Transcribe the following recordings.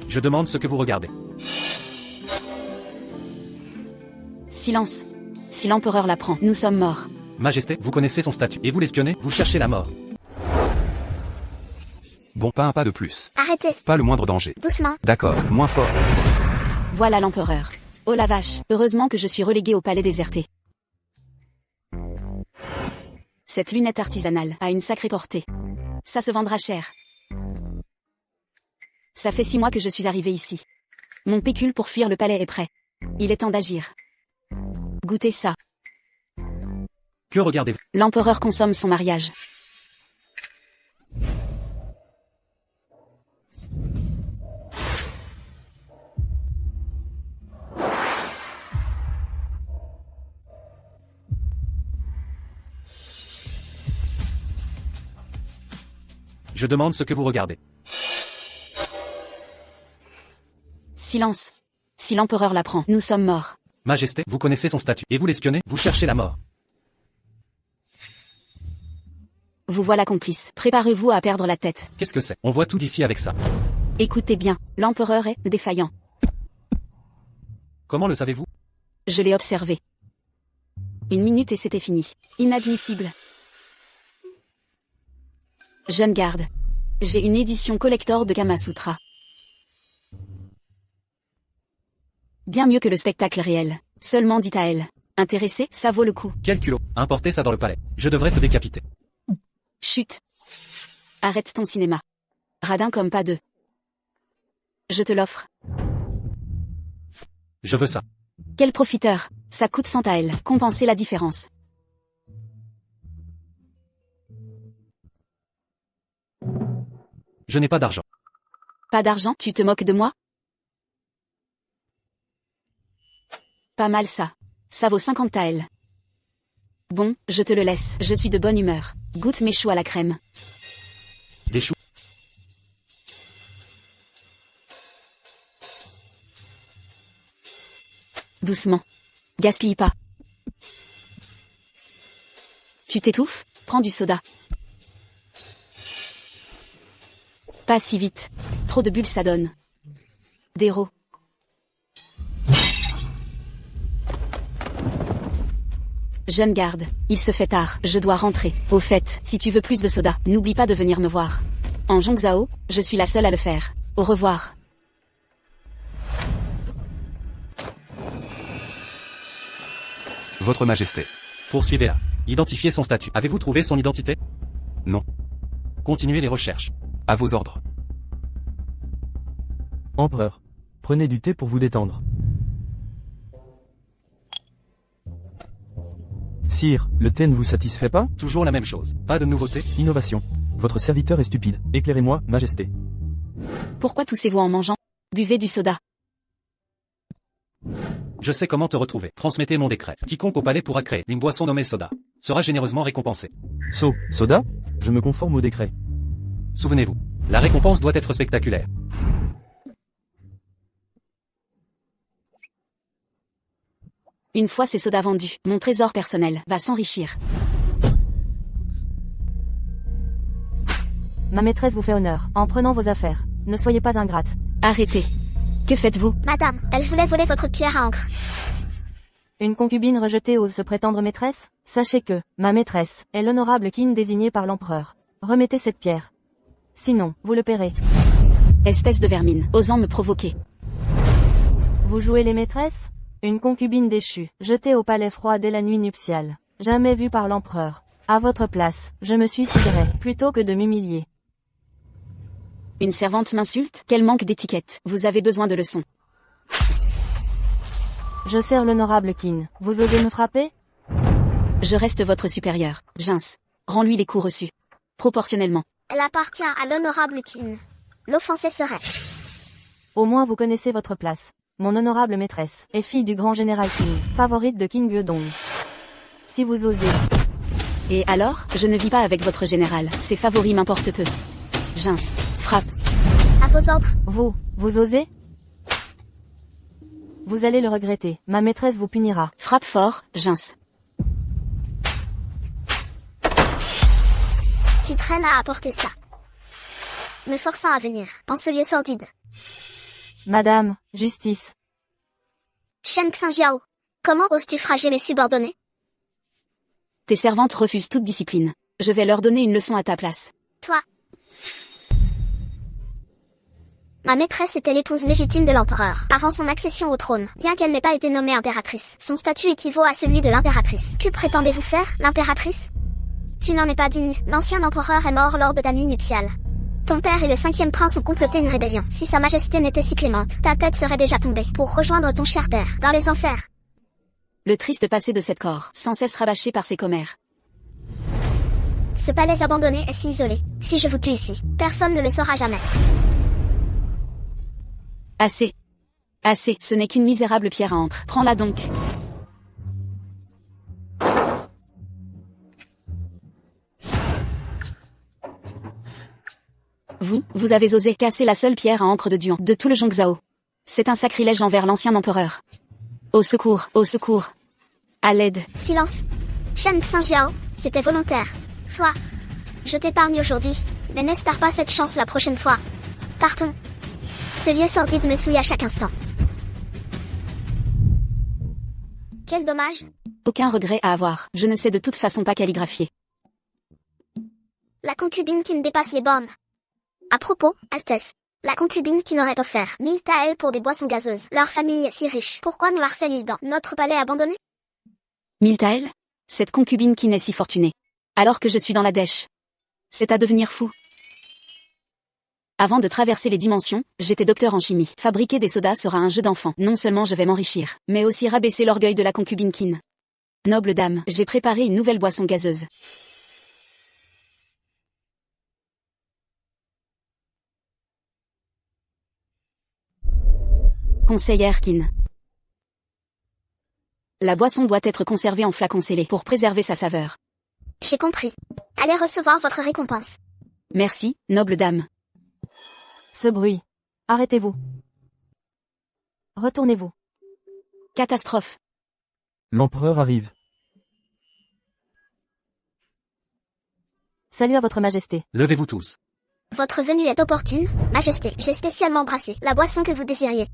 Je demande ce que vous regardez. Silence. Si l'empereur l'apprend, nous sommes morts. Majesté, vous connaissez son statut. Et vous l'espionnez, vous cherchez la mort. Bon, pas un pas de plus. Arrêtez. Pas le moindre danger. Doucement. D'accord, moins fort. Voilà l'empereur. Oh la vache, heureusement que je suis relégué au palais déserté. Cette lunette artisanale a une sacrée portée. Ça se vendra cher. Ça fait 6 mois que je suis arrivé ici. Mon pécule pour fuir le palais est prêt. Il est temps d'agir. Goûtez ça. Que regardez-vous? L'empereur consomme son mariage. Je demande ce que vous regardez. Silence. Si l'empereur l'apprend, nous sommes morts. Majesté, vous connaissez son statut. Et vous l'espionnez, vous cherchez la mort. Vous voilà complice. Préparez-vous à perdre la tête. Qu'est-ce que c'est? On voit tout d'ici avec ça. Écoutez bien, l'empereur est défaillant. Comment le savez-vous? Je l'ai observé. 1 minute et c'était fini. Inadmissible. Jeune garde. J'ai une édition collector de Kamasutra. Bien mieux que le spectacle réel. Seulement dit à elle. Intéressé, ça vaut le coup. Quel culot. Importez ça dans le palais. Je devrais te décapiter. Chut. Arrête ton cinéma. Radin comme pas deux. Je te l'offre. Je veux ça. Quel profiteur. Ça coûte 100 à elle. Compensez la différence. Je n'ai pas d'argent. Pas d'argent, tu te moques de moi? Pas mal ça. Ça vaut 50 à elle. Bon, je te le laisse, je suis de bonne humeur. Goûte mes choux à la crème. Des choux. Doucement. Gaspille pas. Tu t'étouffes? Prends du soda. Pas si vite. Trop de bulles ça donne. Déro. Jeune garde, il se fait tard, je dois rentrer. Au fait, si tu veux plus de soda, n'oublie pas de venir me voir. En Zhongzhao, je suis la seule à le faire. Au revoir. Votre Majesté. Poursuivez-la. Identifiez son statut. Avez-vous trouvé son identité? Non. Continuez les recherches. À vos ordres. Empereur. Prenez du thé pour vous détendre. Sire, le thé ne vous satisfait pas? Toujours la même chose. Pas de nouveauté? Innovation. Votre serviteur est stupide. Éclairez-moi, Majesté. Pourquoi toussez-vous en mangeant? Buvez du soda. Je sais comment te retrouver. Transmettez mon décret. Quiconque au palais pourra créer une boisson nommée soda sera généreusement récompensé. Soda? Je me conforme au décret. Souvenez-vous, la récompense doit être spectaculaire. Une fois ces sodas vendus, mon trésor personnel va s'enrichir. Ma maîtresse vous fait honneur, en prenant vos affaires. Ne soyez pas ingrate. Arrêtez. Que faites-vous? Madame, elle voulait voler votre pierre à encre. Une concubine rejetée ose se prétendre maîtresse? Sachez que, ma maîtresse, est l'honorable Qin désignée par l'empereur. Remettez cette pierre. Sinon, vous le paierez. Espèce de vermine, osant me provoquer. Vous jouez les maîtresses? Une concubine déchue, jetée au palais froid dès la nuit nuptiale. Jamais vue par l'empereur. À votre place, je me suiciderais, plutôt que de m'humilier. Une servante m'insulte? Quel manque d'étiquette. Vous avez besoin de leçons. Je sers l'honorable Qin. Vous osez me frapper? Je reste votre supérieur. Gince. Rends-lui les coups reçus. Proportionnellement. Elle appartient à l'honorable Qin. L'offenser serait. Au moins vous connaissez votre place. Mon honorable maîtresse est fille du grand général Qin, favorite de Qin Guodong. Si vous osez. Et alors, je ne vis pas avec votre général. Ses favoris m'importent peu. Gince. Frappe. À vos ordres. Vous osez? Vous allez le regretter. Ma maîtresse vous punira. Frappe fort, Gince. Tu traînes à apporter ça. Me forçant à venir, en ce lieu sordide. Madame, justice. Shen Xinjiao. Comment oses-tu frager mes subordonnés? Tes servantes refusent toute discipline. Je vais leur donner une leçon à ta place. Toi. Ma maîtresse était l'épouse légitime de l'empereur, avant son accession au trône, bien qu'elle n'ait pas été nommée impératrice. Son statut équivaut à celui de l'impératrice. Que prétendez-vous faire, l'impératrice? Tu n'en es pas digne, l'ancien empereur est mort lors de ta nuit nuptiale. Ton père et le 5e prince ont comploté une rébellion. Si sa majesté n'était si clémente, ta tête serait déjà tombée, pour rejoindre ton cher père, dans les enfers. Le triste passé de cette corps, sans cesse rabâché par ses commères. Ce palais abandonné est si isolé. Si je vous tue ici, personne ne le saura jamais. Assez. Assez, ce n'est qu'une misérable pierre à encre. Prends-la donc. Vous avez osé casser la seule pierre à encre de Duan, de tout le Zhongzhao. C'est un sacrilège envers l'ancien empereur. Au secours, au secours. À l'aide. Silence. Shen Xinjiao, c'était volontaire. Soit. Je t'épargne aujourd'hui, mais n'espère pas cette chance la prochaine fois. Partons. Ce lieu sordide me souille à chaque instant. Quel dommage. Aucun regret à avoir. Je ne sais de toute façon pas calligraphier. La concubine qui me dépasse les bornes. À propos, Altesse. La concubine qui n'aurait offert 1000 taels pour des boissons gazeuses. Leur famille est si riche. Pourquoi nous harcèle-t-il dans notre palais abandonné? 1000 taels? Cette concubine qui n'est si fortunée. Alors que je suis dans la dèche. C'est à devenir fou. Avant de traverser les dimensions, j'étais docteur en chimie. Fabriquer des sodas sera un jeu d'enfant. Non seulement je vais m'enrichir, mais aussi rabaisser l'orgueil de la concubine Qin. Noble dame, j'ai préparé une nouvelle boisson gazeuse. Conseillère Qin. La boisson doit être conservée en flacon scellé pour préserver sa saveur. J'ai compris. Allez recevoir votre récompense. Merci, noble dame. Ce bruit. Arrêtez-vous. Retournez-vous. Catastrophe. L'empereur arrive. Salut à votre majesté. Levez-vous tous. Votre venue est opportune, majesté. J'ai spécialement brassé la boisson que vous désiriez.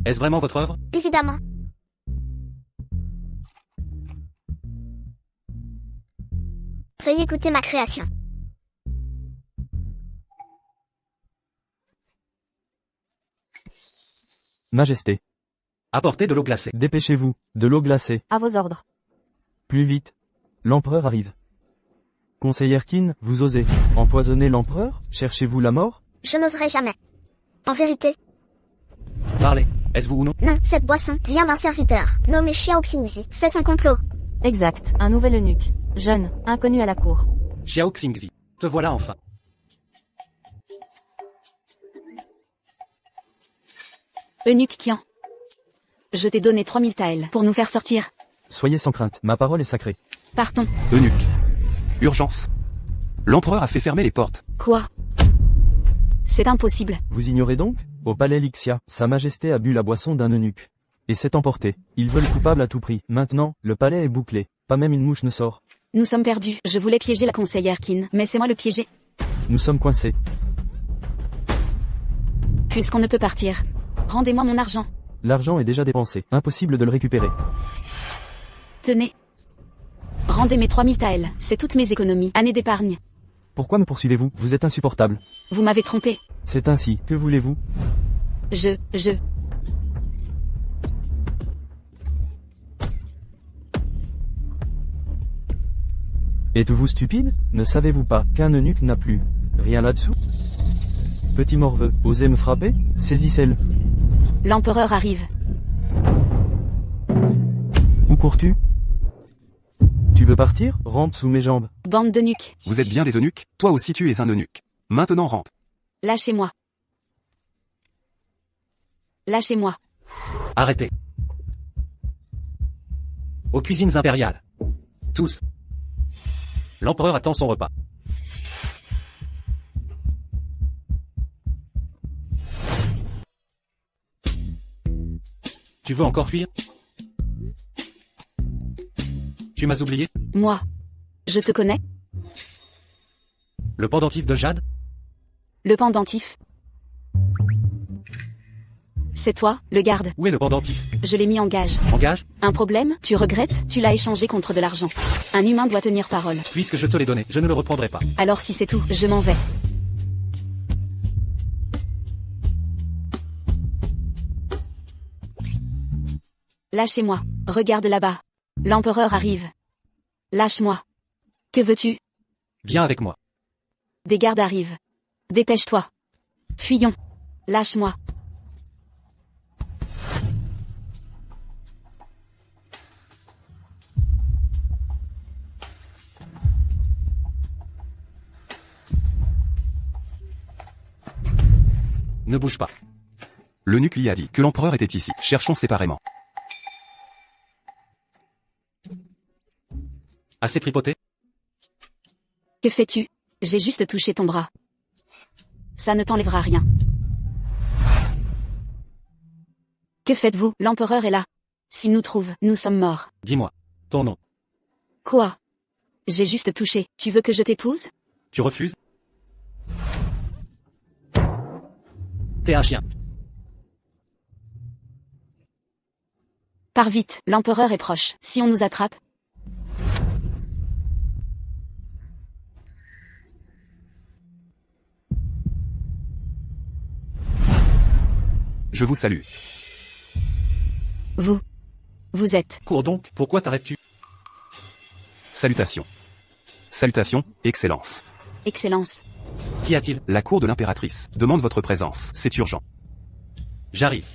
Est-ce vraiment votre œuvre? Évidemment. Veuillez goûter ma création. Majesté, Apportez de l'eau glacée. dépêchez-vous, de l'eau glacée. À vos ordres. Plus vite. L'empereur arrive. Conseillère Qin, vous osez empoisonner l'empereur? Cherchez-vous la mort? Je n'oserai jamais. En vérité, Parlez. Est-ce vous ou non? non, cette boisson vient d'un serviteur, nommé Xiao Xingzi. C'est son complot. Exact, un nouvel eunuque. Jeune, inconnu à la cour. Xiao Xingzi. Te voilà enfin. Eunuque Qian. Je t'ai donné 3000 taels pour nous faire sortir. Soyez sans crainte, ma parole est sacrée. Partons. Eunuque. Urgence. L'empereur a fait fermer les portes. Quoi? C'est impossible. Vous ignorez donc? Au palais Lixia, sa majesté a bu la boisson d'un eunuque. Et s'est emporté. Ils veulent coupable à tout prix. Maintenant, le palais est bouclé. Pas même une mouche ne sort. Nous sommes perdus. Je voulais piéger la conseillère Qin, mais c'est moi le piégé. Nous sommes coincés. Puisqu'on ne peut partir. Rendez-moi mon argent. L'argent est déjà dépensé. Impossible de le récupérer. Tenez. Rendez mes 3000 taels. C'est toutes mes économies. Années d'épargne. Pourquoi me poursuivez-vous? Vous êtes insupportable. Vous m'avez trompé. C'est ainsi. Que voulez-vous? Je. Êtes-vous stupide? Ne savez-vous pas qu'un eunuque n'a plus rien là-dessous? Petit morveux, osez me frapper? Saisissez-le. L'empereur arrive. Où cours-tu? Tu veux partir? Rampe sous mes jambes. Bande d'eunuques. Vous êtes bien des eunuques? Toi aussi tu es un eunuque. Maintenant rampe. Lâchez-moi. Lâchez-moi. Arrêtez. Aux cuisines impériales. Tous. L'empereur attend son repas. Tu veux encore fuir? Tu m'as oublié? Moi. Je te connais? Le pendentif de Jade? Le pendentif. C'est toi, le garde. Où est le pendentif? Je l'ai mis en gage. En gage? Un problème? Tu regrettes? Tu l'as échangé contre de l'argent. Un humain doit tenir parole. Puisque je te l'ai donné, je ne le reprendrai pas. Alors si c'est tout, je m'en vais. Lâchez-moi. Regarde là-bas. L'empereur arrive. Lâche-moi. Que veux-tu? Viens avec moi. Des gardes arrivent. Dépêche-toi. Fuyons. Lâche-moi. Ne bouge pas. L'eunuque lui a dit que l'empereur était ici. Cherchons séparément. Assez tripoté? Que fais-tu? J'ai juste touché ton bras. Ça ne t'enlèvera rien. Que faites-vous? L'empereur est là. S'il nous trouve, nous sommes morts. Dis-moi. Ton nom. Quoi? J'ai juste touché. Tu veux que je t'épouse? Tu refuses? T'es un chien. Pars vite, l'empereur est proche. Si on nous attrape? Je vous salue. Vous êtes. Cours donc, pourquoi t'arrêtes-tu? Salutations. Salutations, Excellence. Excellence. Qu'y a-t-il? La cour de l'impératrice demande votre présence. C'est urgent. J'arrive.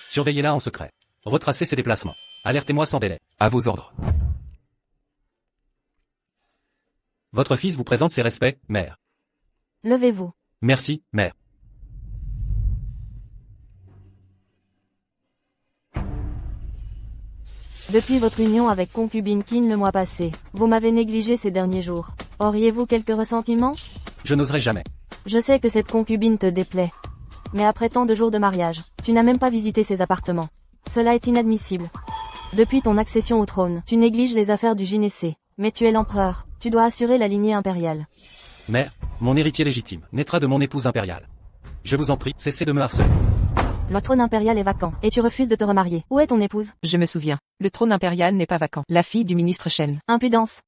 Surveillez-la en secret. Retracez ses déplacements. Alertez-moi sans délai. À vos ordres. Votre fils vous présente ses respects, mère. Levez-vous. Merci, mère. Depuis votre union avec concubine Kin le mois passé, vous m'avez négligé ces derniers jours. Auriez-vous quelques ressentiments? Je n'oserai jamais. Je sais que cette concubine te déplaît. Mais après tant de jours de mariage, tu n'as même pas visité ses appartements. Cela est inadmissible. Depuis ton accession au trône, tu négliges les affaires du gynécée. Mais tu es l'empereur, tu dois assurer la lignée impériale. Mère, mon héritier légitime, naîtra de mon épouse impériale. Je vous en prie, cessez de me harceler. Le trône impérial est vacant, et tu refuses de te remarier. Où est ton épouse? Je me souviens. Le trône impérial n'est pas vacant. La fille du ministre Shen. Impudence.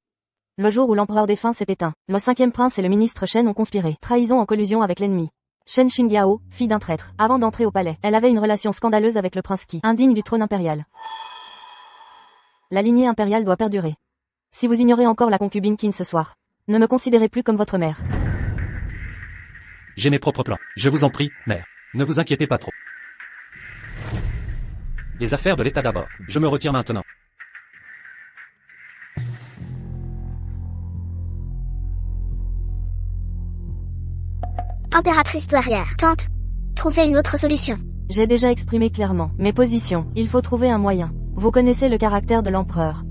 Le jour où l'empereur défunt s'est éteint, le 5e prince et le ministre Shen ont conspiré. Trahison en collusion avec l'ennemi. Shen Xingyao, fille d'un traître. Avant d'entrer au palais, elle avait une relation scandaleuse avec le prince Qi, indigne du trône impérial. La lignée impériale doit perdurer. Si vous ignorez encore la concubine Qin ce soir, ne me considérez plus comme votre mère. J'ai mes propres plans. Je vous en prie, mère. Ne vous inquiétez pas trop. Les affaires de l'État d'abord. Je me retire maintenant. Impératrice douairière, tente. Trouvez une autre solution. J'ai déjà exprimé clairement mes positions. Il faut trouver un moyen. Vous connaissez le caractère de l'empereur.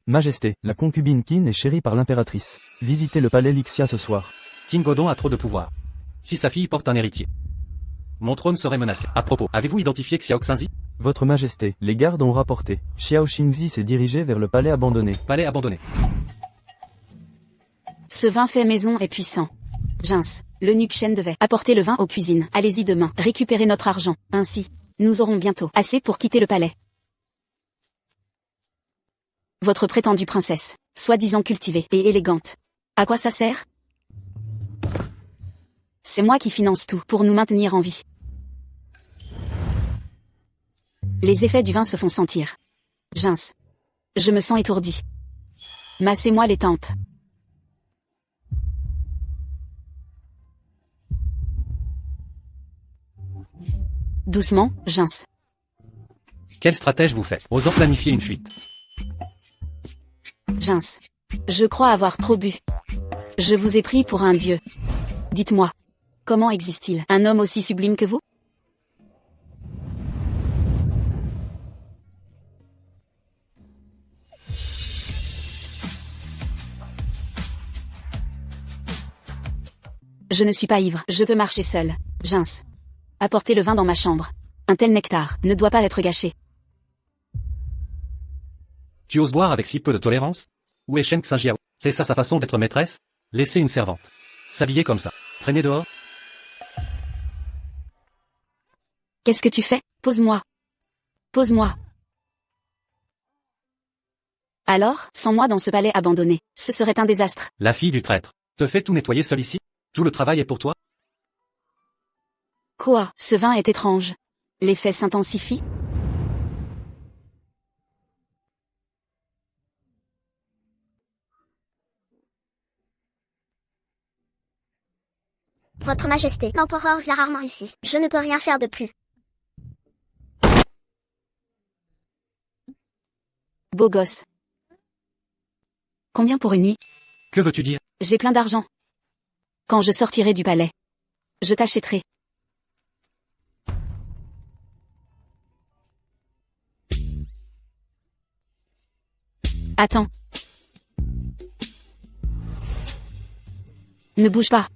Majesté, la concubine Qin est chérie par l'impératrice. Visitez le palais Lixia ce soir. King Godon a trop de pouvoir. Si sa fille porte un héritier, mon trône serait menacé. À propos, avez-vous identifié Xiao Xinzi? Votre Majesté, les gardes ont rapporté. Xiao Xingzi s'est dirigé vers le palais abandonné. Palais abandonné. Ce vin fait maison est puissant. Jins, l'eunuque Shen devait apporter le vin aux cuisines. Allez-y demain, récupérez notre argent. Ainsi, nous aurons bientôt assez pour quitter le palais. Votre prétendue princesse, soi-disant cultivée et élégante. À quoi ça sert? C'est moi qui finance tout pour nous maintenir en vie. Les effets du vin se font sentir. Jins. Je me sens étourdi. Massez-moi les tempes. Doucement, Jins. Quel stratège vous faites? Osant planifier une fuite. Jins. Je crois avoir trop bu. Je vous ai pris pour un dieu. Dites-moi. Comment existe-t-il un homme aussi sublime que vous? Je ne suis pas ivre, je peux marcher seul. Jins. Apportez le vin dans ma chambre. Un tel nectar ne doit pas être gâché. Tu oses boire avec si peu de tolérance? Où est Shen Xinjiao? C'est ça sa façon d'être maîtresse? Laisser une servante s'habiller comme ça, traîner dehors? Qu'est-ce que tu fais? Pose-moi. Pose-moi. Alors, sans moi dans ce palais abandonné, ce serait un désastre. La fille du traître te fait tout nettoyer seule ici? Tout le travail est pour toi? Quoi? Ce vin est étrange. L'effet s'intensifie? Votre Majesté, l'empereur vient rarement ici. Je ne peux rien faire de plus. Beau gosse. Combien pour une nuit? Que veux-tu dire? J'ai plein d'argent. Quand je sortirai du palais, je t'achèterai. Attends. Ne bouge pas.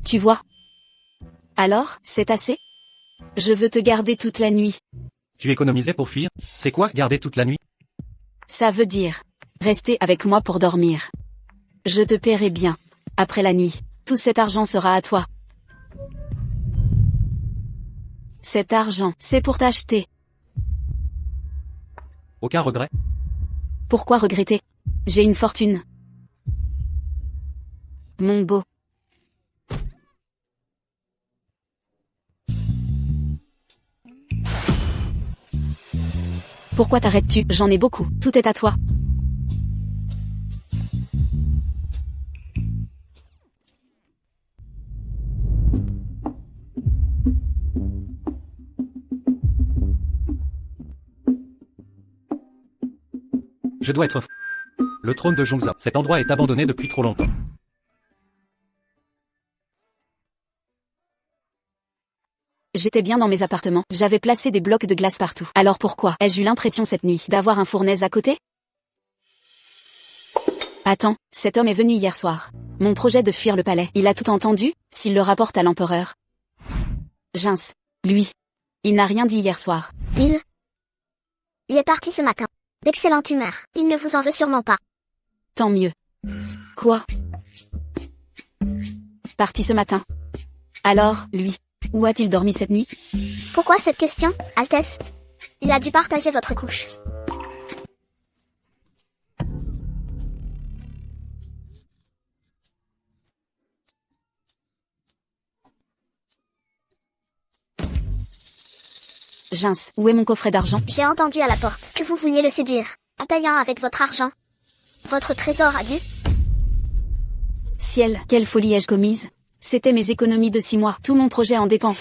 Tu vois? Alors, c'est assez? Je veux te garder toute la nuit. Tu économisais pour fuir? C'est quoi, garder toute la nuit? Ça veut dire rester avec moi pour dormir. Je te paierai bien. Après la nuit, tout cet argent sera à toi. Cet argent, c'est pour t'acheter. Aucun regret? Pourquoi regretter? J'ai une fortune. Mon beau. Pourquoi t'arrêtes-tu? J'en ai beaucoup, tout est à toi. Je dois être fou. Le trône de Zhongzhao. Cet endroit est abandonné depuis trop longtemps. J'étais bien dans mes appartements, j'avais placé des blocs de glace partout. Alors pourquoi ai-je eu l'impression cette nuit d'avoir un fournaise à côté? Attends, cet homme est venu hier soir. Mon projet de fuir le palais, il a tout entendu, s'il le rapporte à l'empereur. Gince. Lui. Il n'a rien dit hier soir. Il est parti ce matin. D'excellente humeur. Il ne vous en veut sûrement pas. Tant mieux. Quoi? Parti ce matin. Alors, lui, où a-t-il dormi cette nuit? Pourquoi cette question, Altesse? Il a dû partager votre couche. Gince, où est mon coffret d'argent? J'ai entendu à la porte que vous vouliez le séduire, en payant avec votre argent. Votre trésor a dû... Ciel, quelle folie ai-je commise? C'était mes économies de 6 mois, tout mon projet en dépend.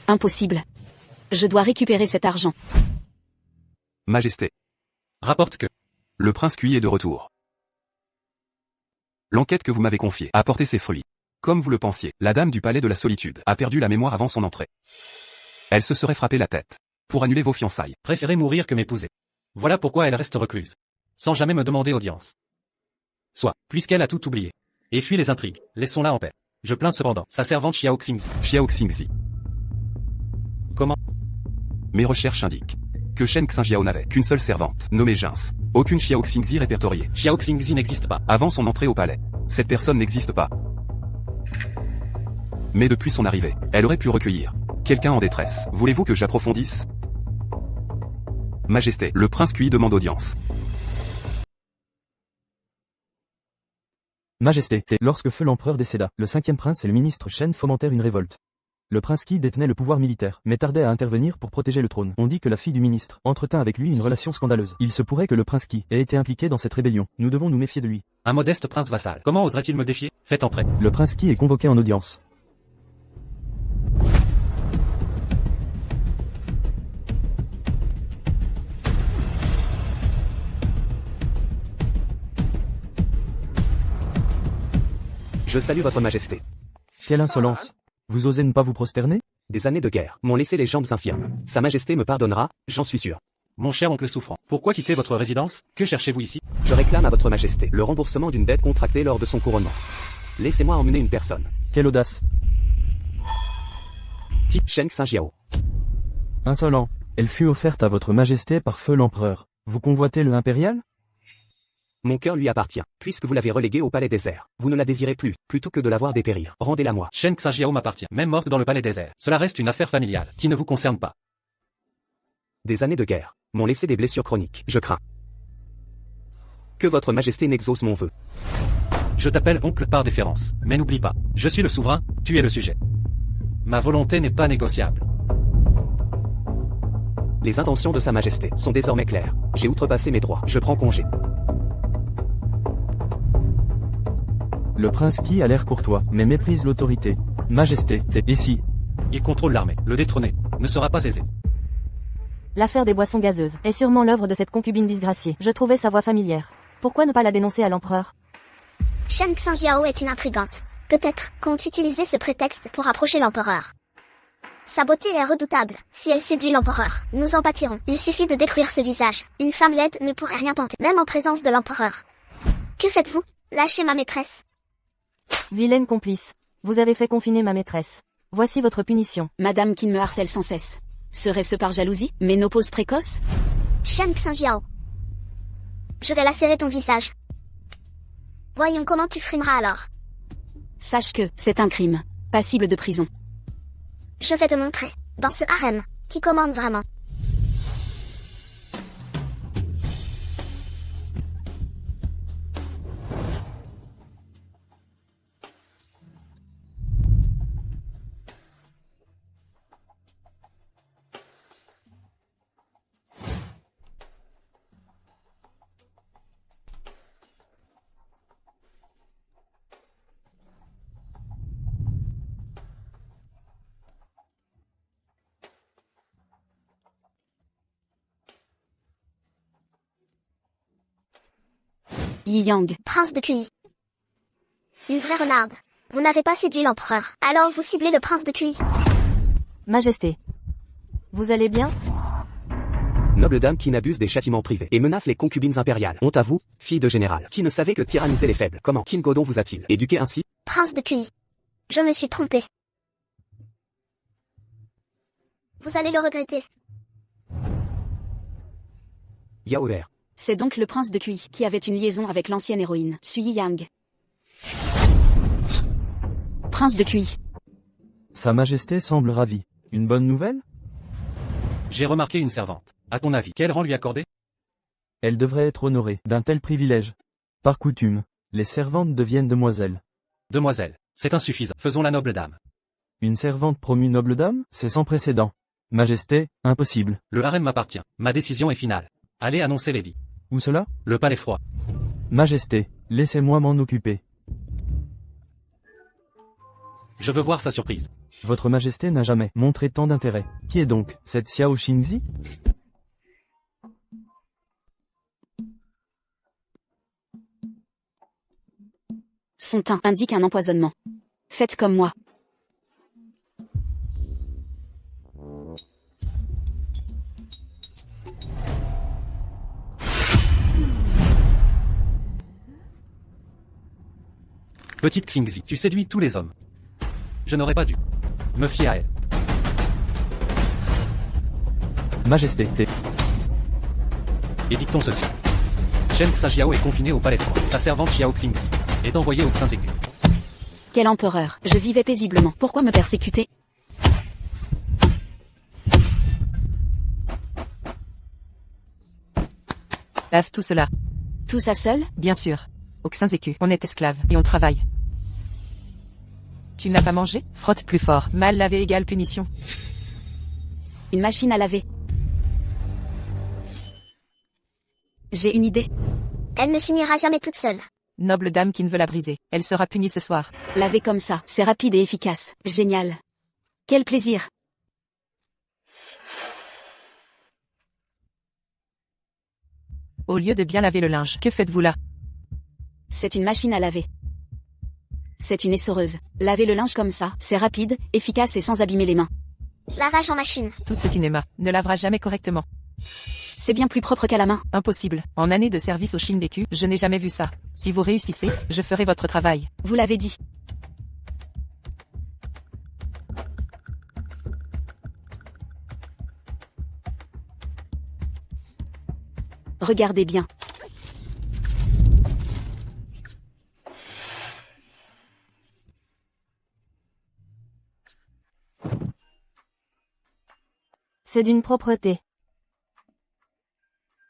Impossible. Je dois récupérer cet argent. Majesté. Rapporte que Le prince Cui est de retour. L'enquête que vous m'avez confiée a porté ses fruits. Comme vous le pensiez, la dame du palais de la solitude a perdu la mémoire avant son entrée. Elle se serait frappé la tête pour annuler vos fiançailles. préférait mourir que m'épouser. Voilà pourquoi elle reste recluse. Sans jamais me demander audience. Soit, puisqu'elle a tout oublié. Et fuit les intrigues, laissons-la en paix. Je plains cependant sa servante Xiao Xingzi. Xiao Xingzi. Comment? Mes recherches indiquent que Shen Xinjiao n'avait qu'une seule servante, nommée Gince. Aucune Xiao Xingzi répertoriée. Xiao Xingzi n'existe pas. Avant son entrée au palais, cette personne n'existe pas. Mais depuis son arrivée, elle aurait pu recueillir quelqu'un en détresse. Voulez-vous que j'approfondisse? Majesté, le prince Cui demande audience. Majesté, lorsque feu l'empereur décéda, le 5e prince et le ministre Shen fomentèrent une révolte. Le prince Qi détenait le pouvoir militaire, mais tardait à intervenir pour protéger le trône. On dit que la fille du ministre entretint avec lui une relation scandaleuse. Il se pourrait que le prince Qi ait été impliqué dans cette rébellion. Nous devons nous méfier de lui. Un modeste prince vassal. Comment oserait-il me défier? Faites entrer. Le prince Qi est convoqué en audience. Je salue votre majesté. Quelle insolence! Vous osez ne pas vous prosterner? Des années de guerre m'ont laissé les jambes infirmes. Sa majesté me pardonnera, j'en suis sûr. Mon cher oncle souffrant, pourquoi quitter votre résidence? Que cherchez-vous ici? Je réclame à votre majesté le remboursement d'une dette contractée lors de son couronnement. Laissez-moi emmener une personne. Quelle audace. Qui? Shen Xinjiao. Insolent. Elle fut offerte à votre majesté par feu l'empereur. Vous convoitez le impérial? Mon cœur lui appartient, puisque vous l'avez reléguée au palais désert. Vous ne la désirez plus, plutôt que de la voir dépérir. Rendez-la moi. Shen Xinjiao m'appartient, même morte dans le palais désert. Cela reste une affaire familiale, qui ne vous concerne pas. Des années de guerre m'ont laissé des blessures chroniques. Je crains que votre majesté n'exauce mon vœu. Je t'appelle oncle par déférence, mais n'oublie pas, je suis le souverain, tu es le sujet. Ma volonté n'est pas négociable. Les intentions de sa majesté sont désormais claires. J'ai outrepassé mes droits. Je prends congé. Le prince Qi a l'air courtois, mais méprise l'autorité. Majesté, et si Il contrôle l'armée, le détrôner ne sera pas aisé. L'affaire des boissons gazeuses est sûrement l'œuvre de cette concubine disgraciée. Je trouvais sa voix familière. Pourquoi ne pas la dénoncer à l'empereur? Shen Xinjiao est une intrigante. Peut-être compte utiliser ce prétexte pour approcher l'empereur. Sa beauté est redoutable. Si elle séduit l'empereur, nous en pâtirons. Il suffit de détruire ce visage. Une femme laide ne pourrait rien tenter, même en présence de l'empereur. Que faites-vous? Lâchez ma maîtresse. Vilaine complice. Vous avez fait confiner ma maîtresse. Voici votre punition. Madame qui me harcèle sans cesse. Serait-ce par jalousie, ménopause précoce? Shen Xinjiao. Je vais lacérer ton visage. Voyons comment tu frimeras alors. Sache que c'est un crime, passible de prison. Je vais te montrer, dans ce harem, qui commande vraiment. Yi Yang. Prince de Quy. Une vraie renarde. Vous n'avez pas séduit l'empereur. Alors vous ciblez le prince de Quy. Majesté. Vous allez bien? Noble dame qui n'abuse des châtiments privés et menace les concubines impériales. Honte à vous, fille de général, qui ne savait que tyranniser les faibles. Comment Kim Godon vous a-t-il éduqué ainsi? Prince de Quy. Je me suis trompé. Vous allez le regretter. Yaoer. C'est donc le prince de Quy qui avait une liaison avec l'ancienne héroïne, Sui Yang. Prince de Quy. Sa majesté semble ravie. Une bonne nouvelle? J'ai remarqué une servante. À ton avis, quel rang lui accorder? Elle devrait être honorée d'un tel privilège. Par coutume, les servantes deviennent demoiselles. Demoiselle, c'est insuffisant. Faisons la noble dame. Une servante promue noble dame? C'est sans précédent. Majesté, impossible. Le harem m'appartient. Ma décision est finale. Allez annoncer l'édit. Où cela? Le palais froid. Majesté, laissez-moi m'en occuper. Je veux voir sa surprise. Votre majesté n'a jamais montré tant d'intérêt. Qui est donc cette Xiao Xingzi? Son teint indique un empoisonnement. Faites comme moi. Petite Xingzi, tu séduis tous les hommes. Je n'aurais pas dû me fier à elle. Majesté, Édictons ceci. Shen Xinjiao est confiné au palais froid. Sa servante Xiao Xingzi est envoyée au Xinzécu. Quel empereur. Je vivais paisiblement. Pourquoi me persécuter? Lave tout cela. Tout ça seul? Bien sûr. Au Xinzécu, on est esclave, et on travaille. Tu n'as pas mangé? Frotte plus fort. Mal lavé égale punition. Une machine à laver. J'ai une idée. Elle ne finira jamais toute seule. Noble dame qui ne veut la briser. Elle sera punie ce soir. Laver comme ça, c'est rapide et efficace. Génial. Quel plaisir. Au lieu de bien laver le linge, que faites-vous là? C'est une machine à laver. C'est une essoreuse. Laver le linge comme ça, c'est rapide, efficace et sans abîmer les mains. Lavage en machine. Tout ce cinéma ne lavera jamais correctement. C'est bien plus propre qu'à la main. Impossible. En année de service au Shindeku, je n'ai jamais vu ça. Si vous réussissez, je ferai votre travail. Vous l'avez dit. Regardez bien. C'est d'une propreté.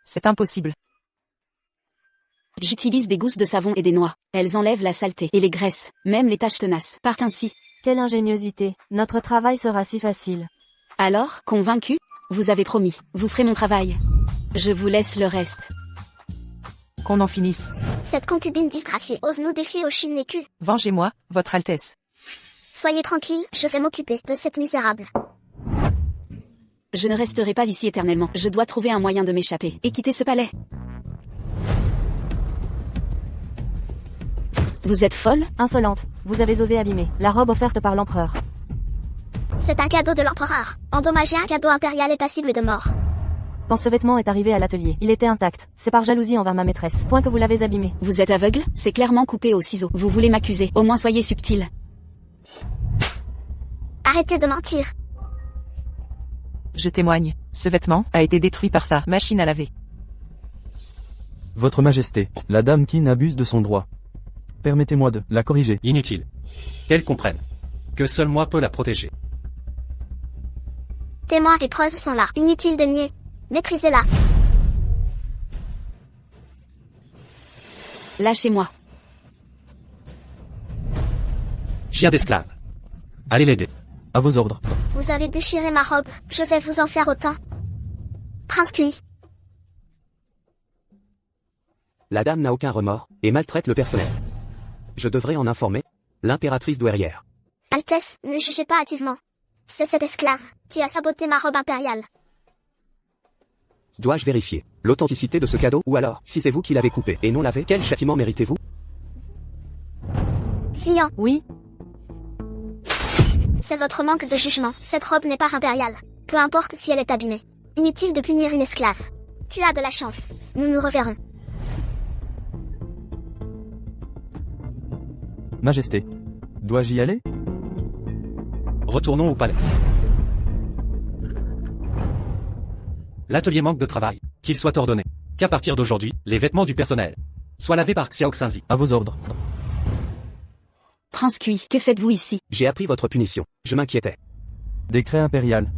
C'est impossible. J'utilise des gousses de savon et des noix. Elles enlèvent la saleté et les graisses, même les taches tenaces. Partent ainsi. Quelle ingéniosité. Notre travail sera si facile. Alors, convaincu? Vous avez promis. Vous ferez mon travail. Je vous laisse le reste. Qu'on en finisse. Cette concubine disgraciée ose nous défier au Shinneku. Vengez-moi, votre Altesse. Soyez tranquille, je vais m'occuper de cette misérable. Je ne resterai pas ici éternellement. Je dois trouver un moyen de m'échapper et quitter ce palais. Vous êtes folle? Insolente. Vous avez osé abîmer la robe offerte par l'empereur. C'est un cadeau de l'empereur. Endommager un cadeau impérial est passible de mort. Quand ce vêtement est arrivé à l'atelier, il était intact. C'est par jalousie envers ma maîtresse. Point que vous l'avez abîmé. Vous êtes aveugle? C'est clairement coupé au ciseau. Vous voulez m'accuser? Au moins soyez subtil. Arrêtez de mentir. Je témoigne. Ce vêtement a été détruit par sa machine à laver. Votre Majesté, la dame Qin abuse de son droit. Permettez-moi de la corriger. Inutile. Qu'elle comprenne. Que seul moi peux la protéger. Témoins et preuves sont là. Inutile de nier. Maîtrisez-la. Lâchez-moi. Chien d'esclave. Allez l'aider. À vos ordres. Vous avez déchiré ma robe. Je vais vous en faire autant. Prince Kui. La dame n'a aucun remords, et maltraite le personnel. Je devrais en informer l'impératrice douairière. Altesse, ne jugez pas hâtivement. C'est cet esclave qui a saboté ma robe impériale. Dois-je vérifier l'authenticité de ce cadeau, ou alors, si c'est vous qui l'avez coupé et non lavé, quel châtiment méritez-vous? Sion, Oui, c'est votre manque de jugement. Cette robe n'est pas impériale. Peu importe si elle est abîmée. Inutile de punir une esclave. Tu as de la chance. Nous nous reverrons. Majesté. Dois-je y aller? Retournons au palais. L'atelier manque de travail. Qu'il soit ordonné qu'à partir d'aujourd'hui, les vêtements du personnel soient lavés par Xiao Xinzi. À vos ordres. Prince Kui, que faites-vous ici? J'ai appris votre punition. Je m'inquiétais. Décret impérial.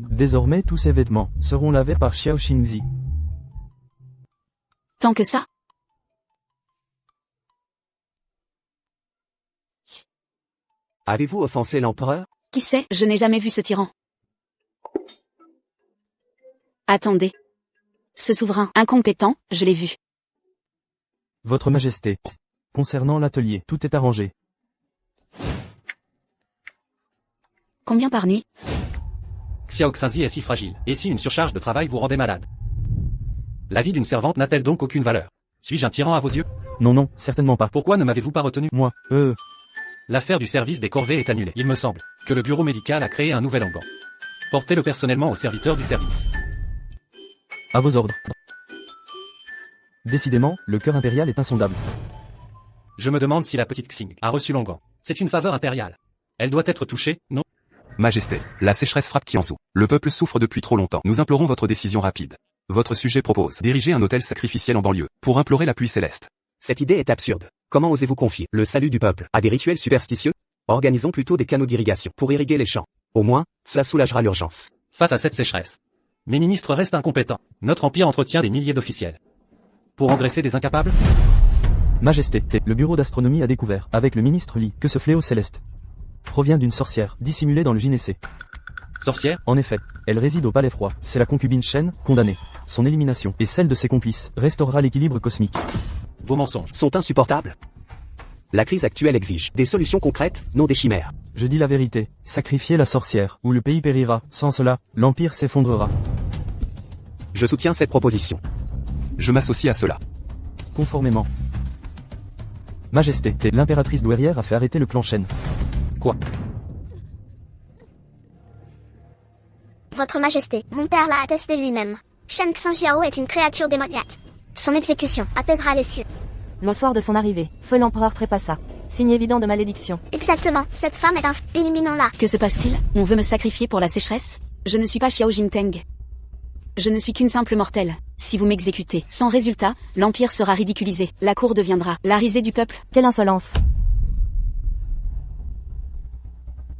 Désormais tous ces vêtements seront lavés par Xiao Xingzi. Tant que ça? Avez-vous offensé l'empereur? Qui sait? Je n'ai jamais vu ce tyran. Attendez. Ce souverain incompétent, je l'ai vu. Votre Majesté. Concernant l'atelier, tout est arrangé. Combien par nuit? Xiao Xinzi est si fragile. Et si une surcharge de travail vous rendait malade? La vie d'une servante n'a-t-elle donc aucune valeur? Suis-je un tyran à vos yeux? Non, non, certainement pas. Pourquoi ne m'avez-vous pas retenu? Moi, L'affaire du service des corvées est annulée. Il me semble que le bureau médical a créé un nouvel organe. Portez-le personnellement aux serviteurs du service. à vos ordres. Décidément, le cœur impérial est insondable. Je me demande si la petite Xing a reçu l'onguent. C'est une faveur impériale. Elle doit être touchée, non? Majesté, la sécheresse frappe Kianzhou. Le peuple souffre depuis trop longtemps. Nous implorons votre décision rapide. Votre sujet propose d'ériger un autel sacrificiel en banlieue, pour implorer la pluie céleste. Cette idée est absurde. Comment osez-vous confier le salut du peuple à des rituels superstitieux? Organisons plutôt des canaux d'irrigation pour irriguer les champs. Au moins, cela soulagera l'urgence. Face à cette sécheresse, mes ministres restent incompétents. Notre empire entretient des milliers d'officiels. Pour engraisser des incapables? Majesté, le bureau d'astronomie a découvert, avec le ministre Li, que ce fléau céleste provient d'une sorcière, dissimulée dans le gynécée. Sorcière? En effet, elle réside au palais froid. C'est la concubine Shen, condamnée. Son élimination, et celle de ses complices, restaurera l'équilibre cosmique. Vos mensonges Sont insupportables. La crise actuelle exige des solutions concrètes, non des chimères. Je dis la vérité, sacrifiez la sorcière, ou le pays périra. Sans cela, l'empire s'effondrera. Je soutiens cette proposition. Je m'associe à cela. Conformément. Majesté, l'impératrice douairière a fait arrêter le clan Shen. Quoi? Votre Majesté, mon père l'a attesté lui-même. Shen Xiao est une créature démoniaque. Son exécution apaisera les cieux. Le soir de son arrivée, feu l'empereur trépassa. Signe évident de malédiction. Exactement, cette femme est éliminons-la. Que se passe-t-il? On veut me sacrifier pour la sécheresse? Je ne suis pas Xiao Jingteng. Je ne suis qu'une simple mortelle. Si vous m'exécutez, sans résultat, l'Empire sera ridiculisé. La cour deviendra la risée du peuple. Quelle insolence!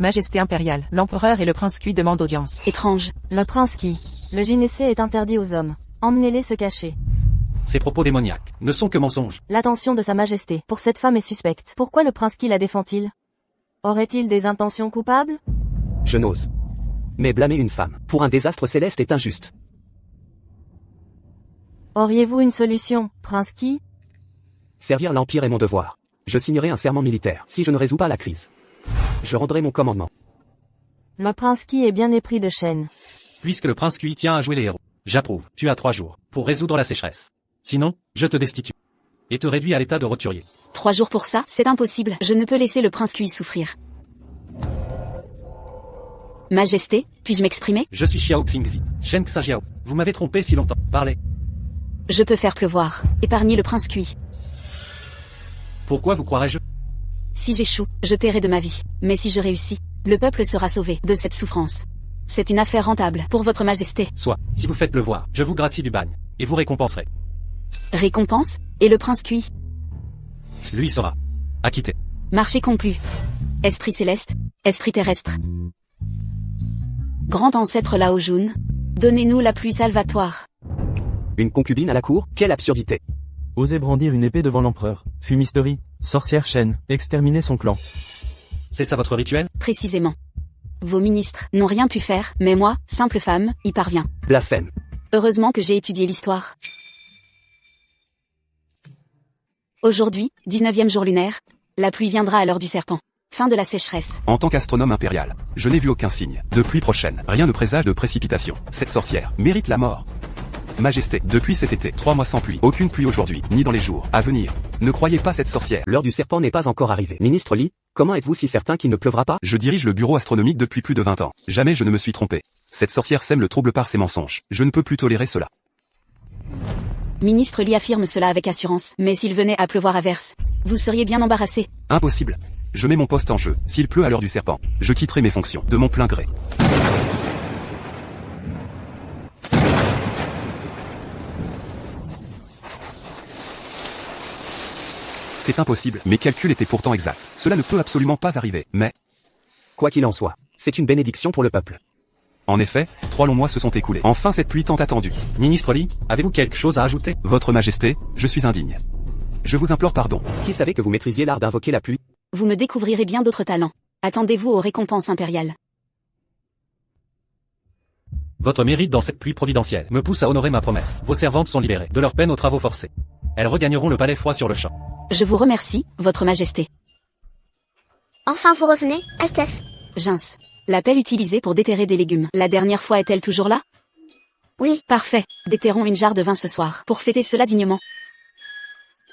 Majesté impériale, l'empereur et le prince Kui demandent audience. Étrange. Le prince qui. Le gynécée est interdit aux hommes. Emmenez-les se cacher. Ces propos démoniaques ne sont que mensonges. L'attention de sa majesté pour cette femme est suspecte. Pourquoi le prince qui la défend-il? Aurait-il des intentions coupables? Je n'ose. Mais blâmer une femme pour un désastre céleste est injuste. Auriez-vous une solution, prince qui? Servir l'Empire est mon devoir. Je signerai un serment militaire si je ne résous pas la crise. Je rendrai mon commandement. Le prince qui est bien épris de Shen. Puisque le prince Kui tient à jouer les héros, j'approuve. Tu as 3 jours pour résoudre la sécheresse. Sinon, je te destitue. Et te réduis à l'état de roturier. 3 jours pour ça, c'est impossible. Je ne peux laisser le prince Kui souffrir. Majesté, puis-je m'exprimer? Je suis Xiao Xingzi, Shen Xiao. Vous m'avez trompé si longtemps. Parlez. Je peux faire pleuvoir. Épargnez le prince Kui. Pourquoi vous croirais-je? Si j'échoue, je paierai de ma vie. Mais si je réussis, le peuple sera sauvé de cette souffrance. C'est une affaire rentable pour votre majesté. Soit, si vous faites pleuvoir, je vous gracie du bagne, et vous récompenserai. Récompense? Et le prince Kui? Lui sera acquitté. Marché conclu. Esprit céleste, esprit terrestre. Grand ancêtre Lao Jun, donnez-nous la pluie salvatoire. Une concubine à la cour? Quelle absurdité! Oser brandir une épée devant l'empereur. Fumisterie. Sorcière Shen. Exterminer son clan. C'est ça votre rituel? Précisément. Vos ministres n'ont rien pu faire, mais moi, simple femme, y parviens. Blasphème. Heureusement que j'ai étudié l'histoire. Aujourd'hui, 19e jour lunaire, la pluie viendra à l'heure du serpent. Fin de la sécheresse. En tant qu'astronome impérial, je n'ai vu aucun signe de pluie prochaine. Rien ne présage de précipitation. Cette sorcière mérite la mort. Majesté, depuis cet été, 3 mois sans pluie. Aucune pluie aujourd'hui, ni dans les jours à venir. Ne croyez pas cette sorcière. L'heure du serpent n'est pas encore arrivée. Ministre Li, comment êtes-vous si certain qu'il ne pleuvra pas? Je dirige le bureau astronomique depuis plus de 20 ans. Jamais je ne me suis trompé. Cette sorcière sème le trouble par ses mensonges. Je ne peux plus tolérer cela. Ministre Li affirme cela avec assurance. Mais s'il venait à pleuvoir à verse, vous seriez bien embarrassé. Impossible. Je mets mon poste en jeu. S'il pleut à l'heure du serpent, je quitterai mes fonctions, de mon plein gré. C'est impossible. Mes calculs étaient pourtant exacts. Cela ne peut absolument pas arriver. Mais, Quoi qu'il en soit, c'est une bénédiction pour le peuple. en effet, 3 longs mois se sont écoulés. Enfin cette pluie tant attendue. Ministre Li, avez-vous quelque chose à ajouter? Votre Majesté, je suis indigne. Je vous implore pardon. Qui savait que vous maîtrisiez l'art d'invoquer la pluie? Vous me découvrirez bien d'autres talents. Attendez-vous aux récompenses impériales. Votre mérite dans cette pluie providentielle me pousse à honorer ma promesse. Vos servantes sont libérées de leur peine aux travaux forcés. Elles regagneront le palais froid sur le champ. Je vous remercie, votre majesté. Enfin vous revenez, Altesse. Gince. La pelle utilisée pour déterrer des légumes. La dernière fois est-elle toujours là? Oui, Parfait. Déterrons une jarre de vin ce soir, pour fêter cela dignement.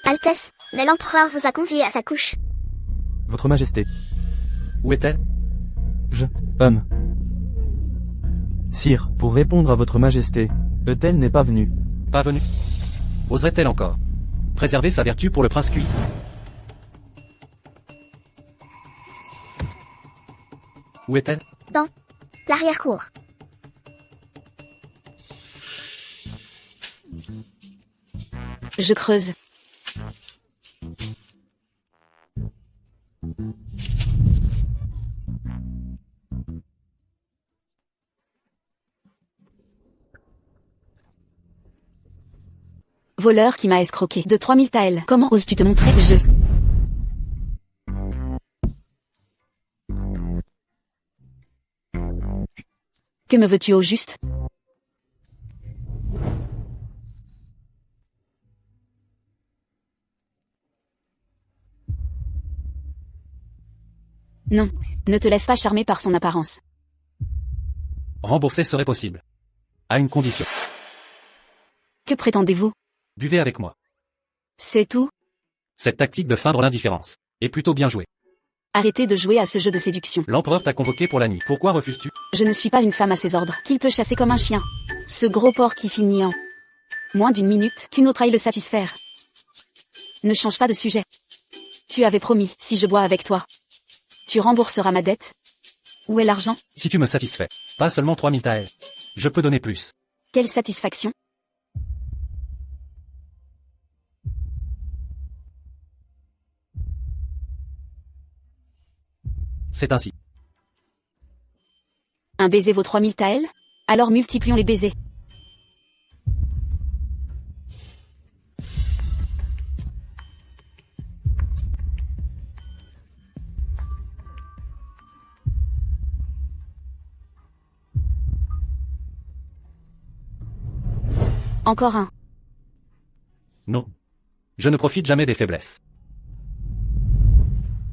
Altesse, mais l'empereur vous a convié à sa couche. Votre Majesté. Où est-elle? Homme. Sire, pour répondre à votre Majesté, Eutel n'est pas venu. Pas venue? Oserait-elle encore préserver sa vertu pour le prince Kui? Où est-elle? L'arrière-cour. Je creuse. Voleur qui m'a escroqué de 3000 taels. Comment oses-tu te montrer? Que me veux-tu au juste? Non, ne te laisse pas charmer par son apparence. Rembourser serait possible. À une condition. Que prétendez-vous? Buvez avec moi. C'est tout? Cette tactique de feindre l'indifférence est plutôt bien jouée. Arrêtez de jouer à ce jeu de séduction. L'empereur t'a convoqué pour la nuit. Pourquoi refuses-tu? Je ne suis pas une femme à ses ordres, qu'il peut chasser comme un chien. Ce gros porc qui finit en moins d'une minute, qu'une autre aille le satisfaire. Ne change pas de sujet. Tu avais promis, si je bois avec toi, tu rembourseras ma dette. Où est l'argent? Si tu me satisfais, pas seulement 3000 taels. Je peux donner plus. Quelle satisfaction? C'est ainsi. Un baiser vaut 3000 taels? Alors multiplions les baisers. Encore un. Non. Je ne profite jamais des faiblesses.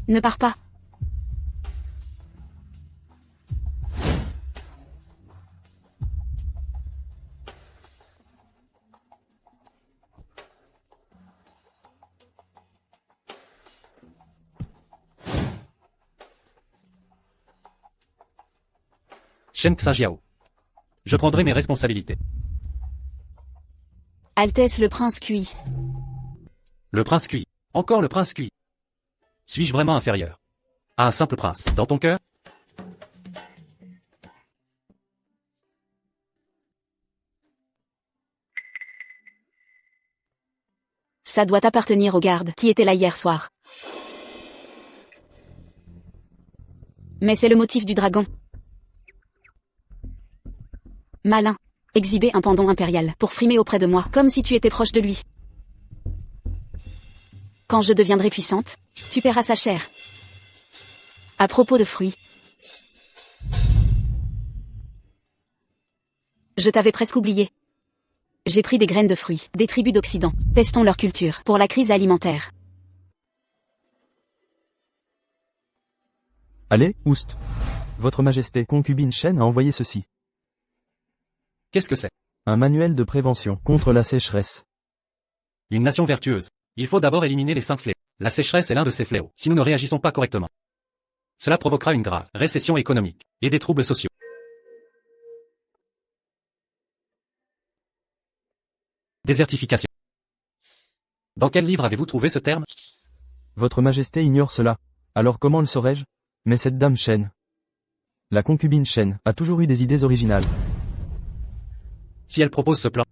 Ne pars pas. Shen Xiaojiao. Je prendrai mes responsabilités. Altesse le prince cuit. Le prince cuit. Encore le prince cuit. Suis-je vraiment inférieur à un simple prince, dans ton cœur? Ça doit appartenir au garde qui était là hier soir. Mais c'est le motif du dragon. Malin. Exhiber un pendant impérial pour frimer auprès de moi, comme si tu étais proche de lui. Quand je deviendrai puissante, tu paieras sa chair. À propos de fruits. Je t'avais presque oublié. J'ai pris des graines de fruits, des tribus d'Occident. Testons leur culture, pour la crise alimentaire. Allez, Oust. Votre Majesté, concubine Shen a envoyé ceci. Qu'est-ce que c'est? Un manuel de prévention contre la sécheresse. Une nation vertueuse. Il faut d'abord éliminer les 5 fléaux. La sécheresse est l'un de ces fléaux, si nous ne réagissons pas correctement. Cela provoquera une grave récession économique et des troubles sociaux. Désertification. Dans quel livre avez-vous trouvé ce terme? Votre Majesté ignore cela. Alors comment le saurais-je? Mais cette dame Shen, la concubine Shen, a toujours eu des idées originales. Si elle propose ce plan,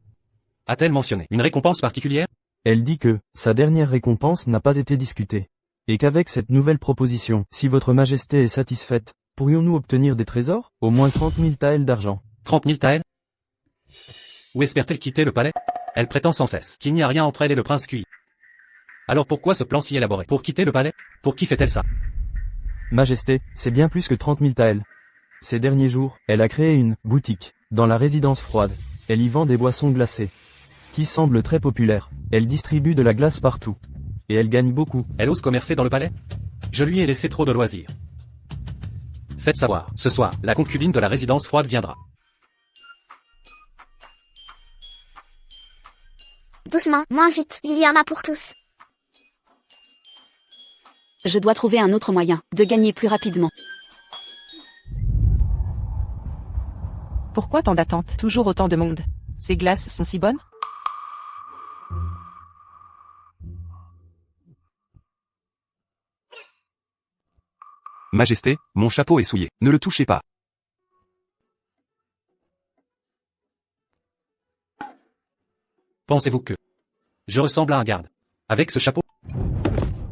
a-t-elle mentionné une récompense particulière? Elle dit que sa dernière récompense n'a pas été discutée. Et qu'avec cette nouvelle proposition, si votre Majesté est satisfaite, pourrions-nous obtenir des trésors? Au moins 30 000 taels d'argent. 30 000 taels? Où espère-t-elle quitter le palais? Elle prétend sans cesse qu'il n'y a rien entre elle et le prince Kui. Alors pourquoi ce plan si élaboré? Pour quitter le palais? Pour qui fait-elle ça? Majesté, c'est bien plus que 30 000 taels. Ces derniers jours, elle a créé une boutique dans la résidence froide. Elle y vend des boissons glacées, qui semblent très populaires. Elle distribue de la glace partout. Et elle gagne beaucoup. Elle ose commercer dans le palais? Je lui ai laissé trop de loisirs. Faites savoir, ce soir, la concubine de la résidence froide viendra. Doucement, moins vite, il y en a pour tous. Je dois trouver un autre moyen de gagner plus rapidement. Pourquoi tant d'attentes? Toujours autant de monde. Ces glaces sont si bonnes? Majesté, mon chapeau est souillé. Ne le touchez pas. Pensez-vous que je ressemble à un garde avec ce chapeau?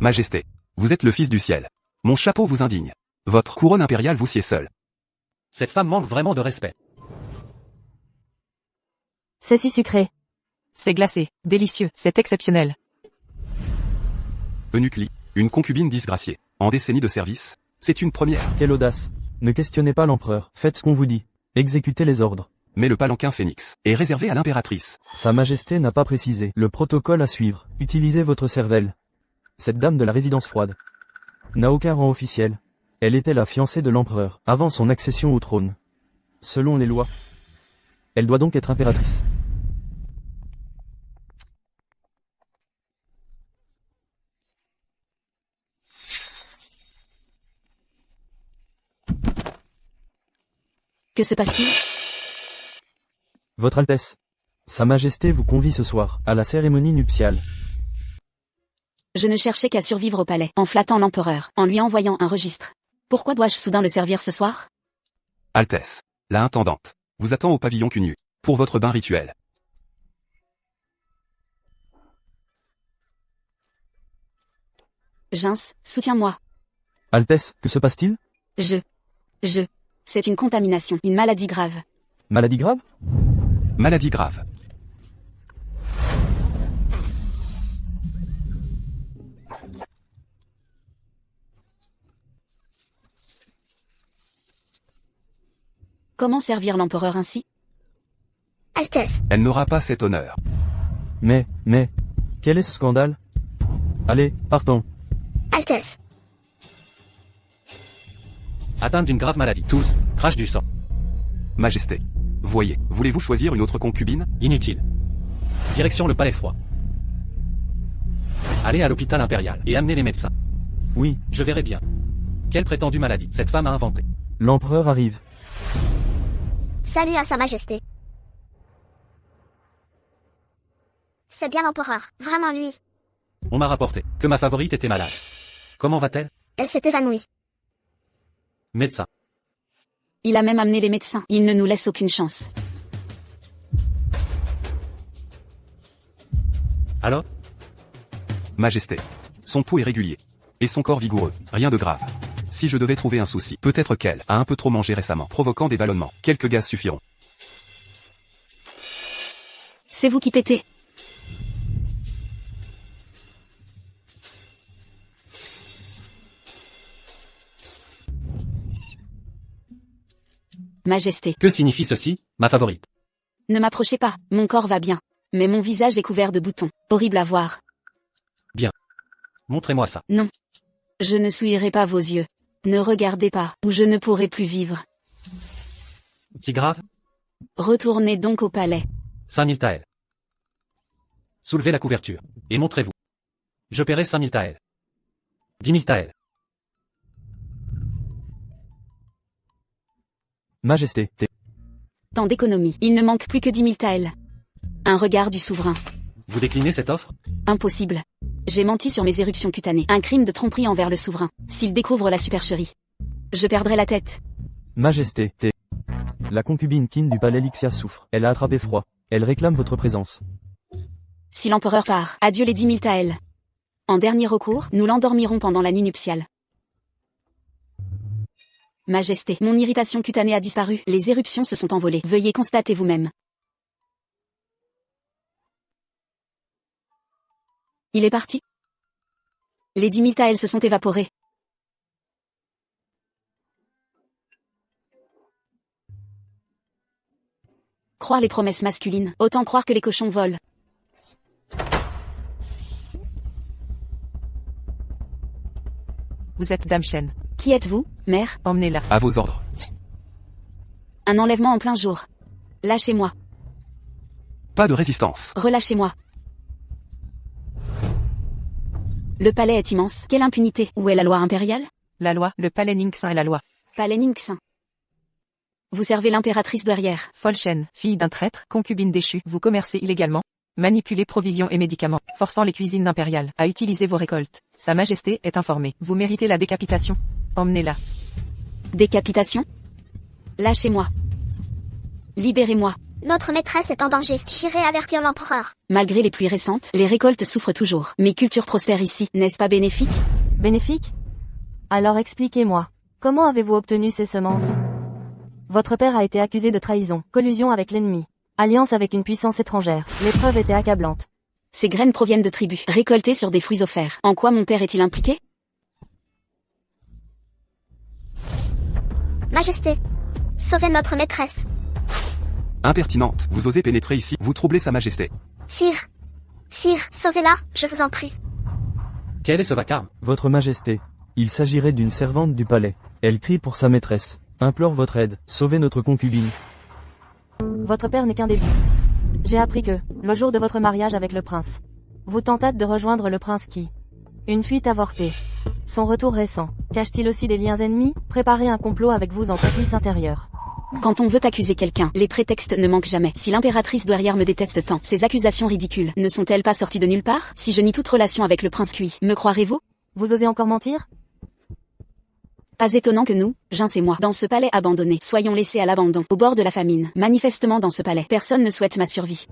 Majesté, vous êtes le fils du ciel. Mon chapeau vous indigne. Votre couronne impériale vous sied seule. Cette femme manque vraiment de respect. C'est si sucré. C'est glacé, délicieux, c'est exceptionnel. Eunuque, une concubine disgraciée. En décennies de service, c'est une première. Quelle audace. Ne questionnez pas l'empereur, faites ce qu'on vous dit. Exécutez les ordres. Mais le palanquin Phénix est réservé à l'impératrice. Sa Majesté n'a pas précisé le protocole à suivre. Utilisez votre cervelle. Cette dame de la résidence froide n'a aucun rang officiel. Elle était la fiancée de l'empereur avant son accession au trône. Selon les lois, elle doit donc être impératrice. Que se passe-t-il? Votre Altesse. Sa Majesté vous convie ce soir, à la cérémonie nuptiale. Je ne cherchais qu'à survivre au palais, en flattant l'empereur, en lui envoyant un registre. Pourquoi dois-je soudain le servir ce soir? Altesse. La intendante vous attend au pavillon Cunu, pour votre bain rituel. Gins, soutiens-moi. Altesse, que se passe-t-il? C'est une contamination, une maladie grave. Maladie grave? Maladie grave. Comment servir l'empereur ainsi? Altesse, Elle n'aura pas cet honneur. Mais, quel est ce scandale? Allez, partons. Altesse, Atteinte d'une grave maladie. Tous, crachent du sang. Majesté. Voyez, voulez-vous choisir une autre concubine? Inutile. Direction le palais froid. Allez à l'hôpital impérial et amenez les médecins. Oui, Je verrai bien. Quelle prétendue maladie cette femme a inventée. l'empereur arrive. salut à Sa Majesté. C'est bien l'empereur, vraiment lui. On m'a rapporté que ma favorite était malade. Comment va-t-elle? Elle s'est évanouie. Médecin. Il a même amené les médecins. Il ne nous laisse aucune chance. Alors? Majesté. Son pouls est régulier. Et son corps vigoureux. Rien de grave. Si je devais trouver un souci, peut-être qu'elle a un peu trop mangé récemment, provoquant des ballonnements. Quelques gaz suffiront. C'est vous qui pétez. Majesté, Que signifie ceci, ma favorite? ne m'approchez pas, mon corps va bien. Mais mon visage est couvert de boutons. Horrible à voir. Montrez-moi ça. Non. Je ne souillerai pas vos yeux. Ne regardez pas, ou je ne pourrai plus vivre. Si grave? Retournez donc au palais. 5000 taels. Soulevez la couverture. Et montrez-vous. Je paierai 5000 taels. 10 000 taels. Majesté. Tant d'économies. Il ne manque plus que 10 000 taels. Un regard du souverain. Vous déclinez cette offre? Impossible. J'ai menti sur mes éruptions cutanées. Un crime de tromperie envers le souverain. S'il découvre la supercherie, je perdrai la tête. Majesté. La concubine Kin du palais Lixia souffre. Elle a attrapé froid. Elle réclame votre présence. Si l'empereur part, adieu les 10 000 taels. En dernier recours, nous l'endormirons pendant la nuit nuptiale. Majesté, mon irritation cutanée a disparu. Les éruptions se sont envolées. Veuillez constater vous-même. Il est parti. Les 10 000 taels se sont évaporés. Croire les promesses masculines, autant croire que les cochons volent. Vous êtes Dame Shen. Qui êtes-vous, mère? Emmenez-la. À vos ordres. Un enlèvement en plein jour. Lâchez-moi. Pas de résistance. Relâchez-moi. Le palais est immense. Quelle impunité. Où est la loi impériale? La loi, le palais Ningxin est la loi. Palais Ningxin. Vous servez l'impératrice douairière. Folle Shen, fille d'un traître, concubine déchue, vous commercez illégalement. Manipulez provisions et médicaments, forçant les cuisines impériales à utiliser vos récoltes. Sa Majesté est informée. Vous méritez la décapitation. Emmenez-la. Décapitation? Lâchez-moi. Libérez-moi. Notre maîtresse est en danger. J'irai avertir l'empereur. Malgré les pluies récentes, les récoltes souffrent toujours. Mes cultures prospèrent ici. N'est-ce pas bénéfique? Bénéfique? Alors expliquez-moi. Comment avez-vous obtenu ces semences? Votre père a été accusé de trahison, collusion avec l'ennemi, alliance avec une puissance étrangère. Les preuves étaient accablantes. Ces graines proviennent de tribus, récoltées sur des fruits offerts. En quoi mon père est-il impliqué? Majesté, sauvez notre maîtresse. Impertinente, vous osez pénétrer ici, vous troublez Sa Majesté. Sire, sauvez-la, je vous en prie. Quel est ce vacarme? Votre Majesté. Il s'agirait d'une servante du palais. Elle crie pour sa maîtresse. Implore votre aide. Sauvez notre concubine. Votre père n'est qu'un début. J'ai appris que, le jour de votre mariage avec le prince, vous tentâtes de rejoindre le prince qui. Une fuite avortée. Son retour récent, cache-t-il aussi des liens ennemis? Préparez un complot avec vous en coulisses intérieures. Quand on veut accuser quelqu'un, les prétextes ne manquent jamais. Si l'impératrice douairière me déteste tant, ces accusations ridicules ne sont-elles pas sorties de nulle part? Si je nie toute relation avec le prince Cui, me croirez-vous? Vous osez encore mentir? Pas étonnant que nous, Jins et moi, dans ce palais abandonné, soyons laissés à l'abandon, au bord de la famine. Manifestement dans ce palais, personne ne souhaite ma survie.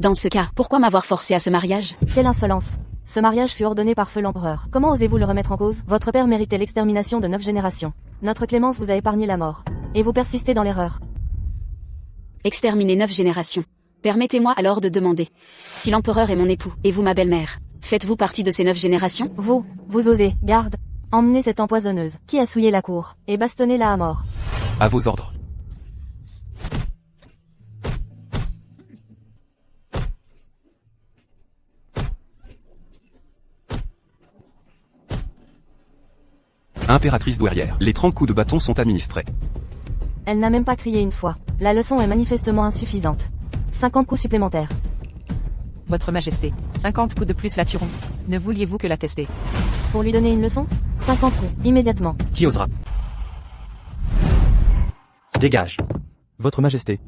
Dans ce cas, pourquoi m'avoir forcé à ce mariage? Quelle insolence! Ce mariage fut ordonné par feu l'empereur. Comment osez-vous le remettre en cause? Votre père méritait l'extermination de 9 générations. Notre clémence vous a épargné la mort. Et vous persistez dans l'erreur. Exterminer 9 générations. Permettez-moi alors de demander. Si l'empereur est mon époux, et vous ma belle-mère, faites-vous partie de ces 9 générations? Vous osez, garde, emmenez cette empoisonneuse, qui a souillé la cour, et bastonnez-la à mort. À vos ordres. Impératrice douairière. Les 30 coups de bâton sont administrés. Elle n'a même pas crié une fois. La leçon est manifestement insuffisante. 50 coups supplémentaires. Votre Majesté, 50 coups de plus la tueront. Ne vouliez-vous que la tester? Pour lui donner une leçon? 50 coups, immédiatement. Qui osera? Dégage. Votre Majesté.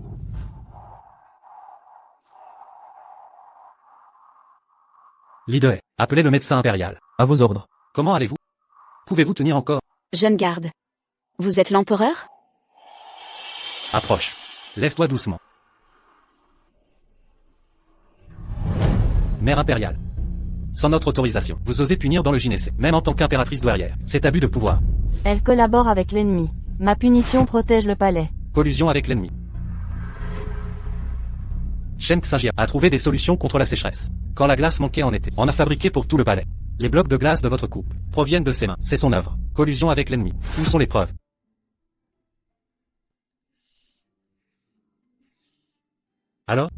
Leader, appelez le médecin impérial. À vos ordres. Comment allez-vous? Pouvez-vous tenir encore? Jeune garde. Vous êtes l'empereur? Approche. Lève-toi doucement. Mère impériale. Sans notre autorisation, vous osez punir dans le gynécée, même en tant qu'impératrice douairière. C'est abus de pouvoir. Elle collabore avec l'ennemi. Ma punition protège le palais. Collusion avec l'ennemi. Shen Xinjia a trouvé des solutions contre la sécheresse. Quand la glace manquait en été, on a fabriqué pour tout le palais. Les blocs de glace de votre coupe proviennent de ses mains. C'est son œuvre. Collusion avec l'ennemi. Où sont les preuves? Alors?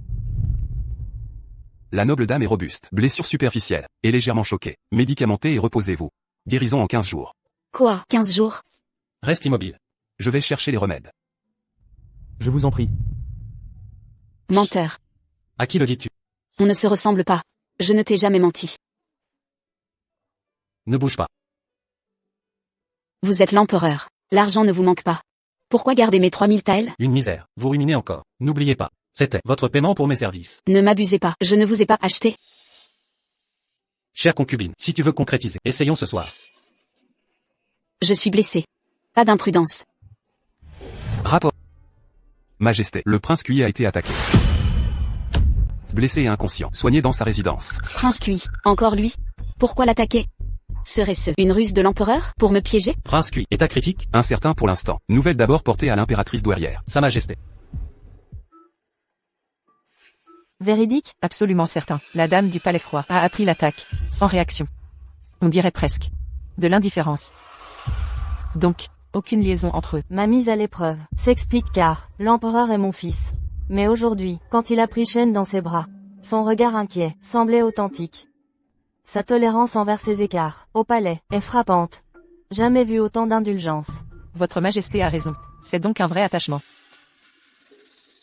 La noble dame est robuste. Blessure superficielle. Et légèrement choquée. Médicamentée et reposez-vous. Guérison en 15 jours. Quoi? 15 jours? Reste immobile. Je vais chercher les remèdes. Je vous en prie. Menteur. À qui le dis-tu? On ne se ressemble pas. Je ne t'ai jamais menti. Ne bouge pas. Vous êtes l'empereur. L'argent ne vous manque pas. Pourquoi garder mes 3000 taels? Une misère. Vous ruinez encore. N'oubliez pas. C'était votre paiement pour mes services. Ne m'abusez pas. Je ne vous ai pas acheté. Chère concubine, si tu veux concrétiser, essayons ce soir. Je suis blessé. Pas d'imprudence. Rapport. Majesté, le prince Cui a été attaqué. Blessé et inconscient. Soigné dans sa résidence. Prince Cui. Encore lui? Pourquoi l'attaquer? Serait-ce une ruse de l'empereur, pour me piéger? Prince Cui, état critique? Incertain pour l'instant. Nouvelle d'abord portée à l'impératrice douairière. Sa Majesté. Véridique? Absolument certain. La dame du palais froid a appris l'attaque, sans réaction. On dirait presque de l'indifférence. Donc, aucune liaison entre eux. Ma mise à l'épreuve s'explique car l'empereur est mon fils. Mais aujourd'hui, quand il a pris Shen dans ses bras, son regard inquiet semblait authentique. Sa tolérance envers ses écarts, au palais, est frappante. Jamais vu autant d'indulgence. Votre Majesté a raison. C'est donc un vrai attachement.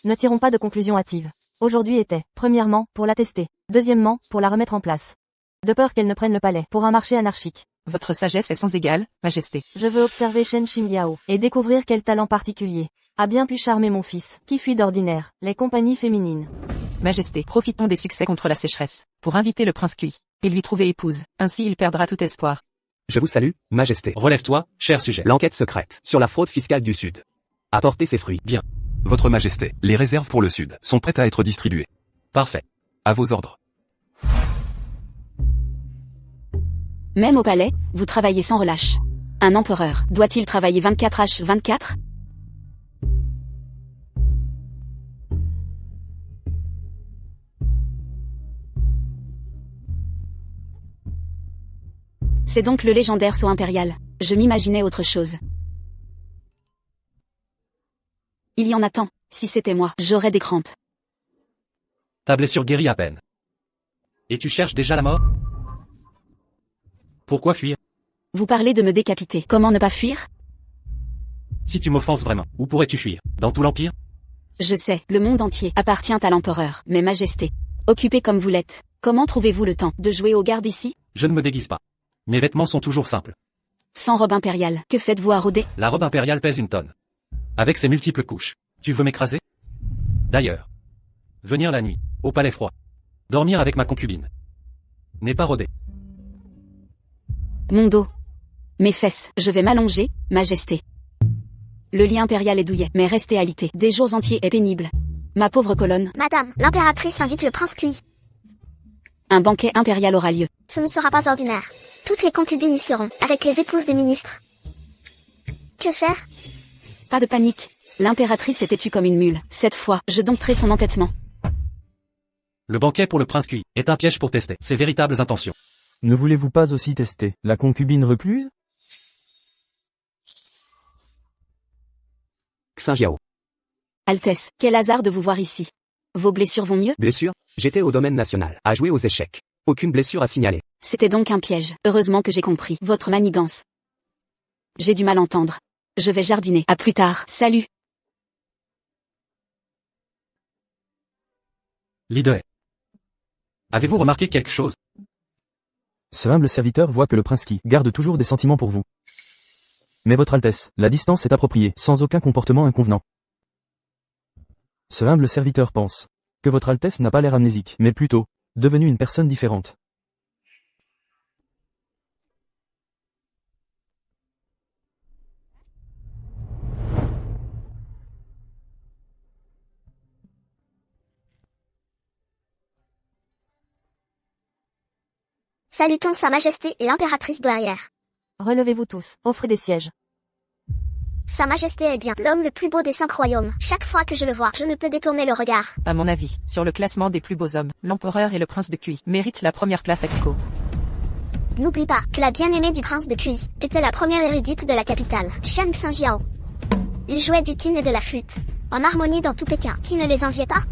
Ne tirons pas de conclusions hâtives. Aujourd'hui était, premièrement, pour la tester. Deuxièmement, pour la remettre en place. De peur qu'elle ne prenne le palais pour un marché anarchique. Votre sagesse est sans égale, Majesté. Je veux observer Shen Xinjiao et découvrir quel talent particulier a bien pu charmer mon fils, qui fuit d'ordinaire les compagnies féminines. Majesté, profitons des succès contre la sécheresse pour inviter le prince Cui et lui trouver épouse. Ainsi il perdra tout espoir. Je vous salue, Majesté. Relève-toi, cher sujet. L'enquête secrète sur la fraude fiscale du Sud a porté ses fruits. Bien. Votre Majesté, les réserves pour le Sud sont prêtes à être distribuées. Parfait. À vos ordres. Même au palais, vous travaillez sans relâche. Un empereur, doit-il travailler 24h24? C'est donc le légendaire saut impérial. Je m'imaginais autre chose. Il y en a tant. Si c'était moi, j'aurais des crampes. Ta blessure guérit à peine. Et tu cherches déjà la mort? Pourquoi fuir? Vous parlez de me décapiter. Comment ne pas fuir? Si tu m'offenses vraiment, où pourrais-tu fuir? Dans tout l'Empire? Je sais, le monde entier appartient à l'empereur, mais Majesté. Occupé comme vous l'êtes, comment trouvez-vous le temps de jouer aux gardes ici? Je ne me déguise pas. Mes vêtements sont toujours simples. Sans robe impériale, que faites-vous à rôder? La robe impériale pèse 1 tonne. Avec ses multiples couches. Tu veux m'écraser? D'ailleurs. Venir la nuit, au palais froid. Dormir avec ma concubine. N'est pas rodé. Mon dos. Mes fesses. Je vais m'allonger, majesté. Le lit impérial est douillet, mais resté alité. Des jours entiers est pénible. Ma pauvre colonne. Madame, l'impératrice invite le prince Kui. Un banquet impérial aura lieu. Ce ne sera pas ordinaire. Toutes les concubines y seront, avec les épouses des ministres. Que faire? Pas de panique. L'impératrice est têtue comme une mule. Cette fois, je dompterai son entêtement. Le banquet pour le prince Kui est un piège pour tester ses véritables intentions. Ne voulez-vous pas aussi tester la concubine recluse? Xinjiao. Altesse, quel hasard de vous voir ici. Vos blessures vont mieux? Blessure? J'étais au domaine national, à jouer aux échecs. Aucune blessure à signaler. C'était donc un piège. Heureusement que j'ai compris votre manigance. J'ai du mal entendre. Je vais jardiner. À plus tard. Salut. Leader. Avez-vous remarqué quelque chose? Ce humble serviteur voit que le prince Qui garde toujours des sentiments pour vous. Mais votre Altesse, la distance est appropriée, sans aucun comportement inconvenant. Ce humble serviteur pense que votre Altesse n'a pas l'air amnésique, mais plutôt devenue une personne différente. Salutons Sa Majesté et l'impératrice douairière. Relevez-vous tous, offrez des sièges. Sa Majesté est bien l'homme le plus beau des 5 royaumes. Chaque fois que je le vois, je ne peux détourner le regard. À mon avis, sur le classement des plus beaux hommes, l'empereur et le prince de Kui méritent la première place exco. N'oublie pas que la bien-aimée du prince de Kui était la première érudite de la capitale, Shen Xinjiao. Il jouait du kin et de la flûte, en harmonie dans tout Pékin. Qui ne les enviait pas?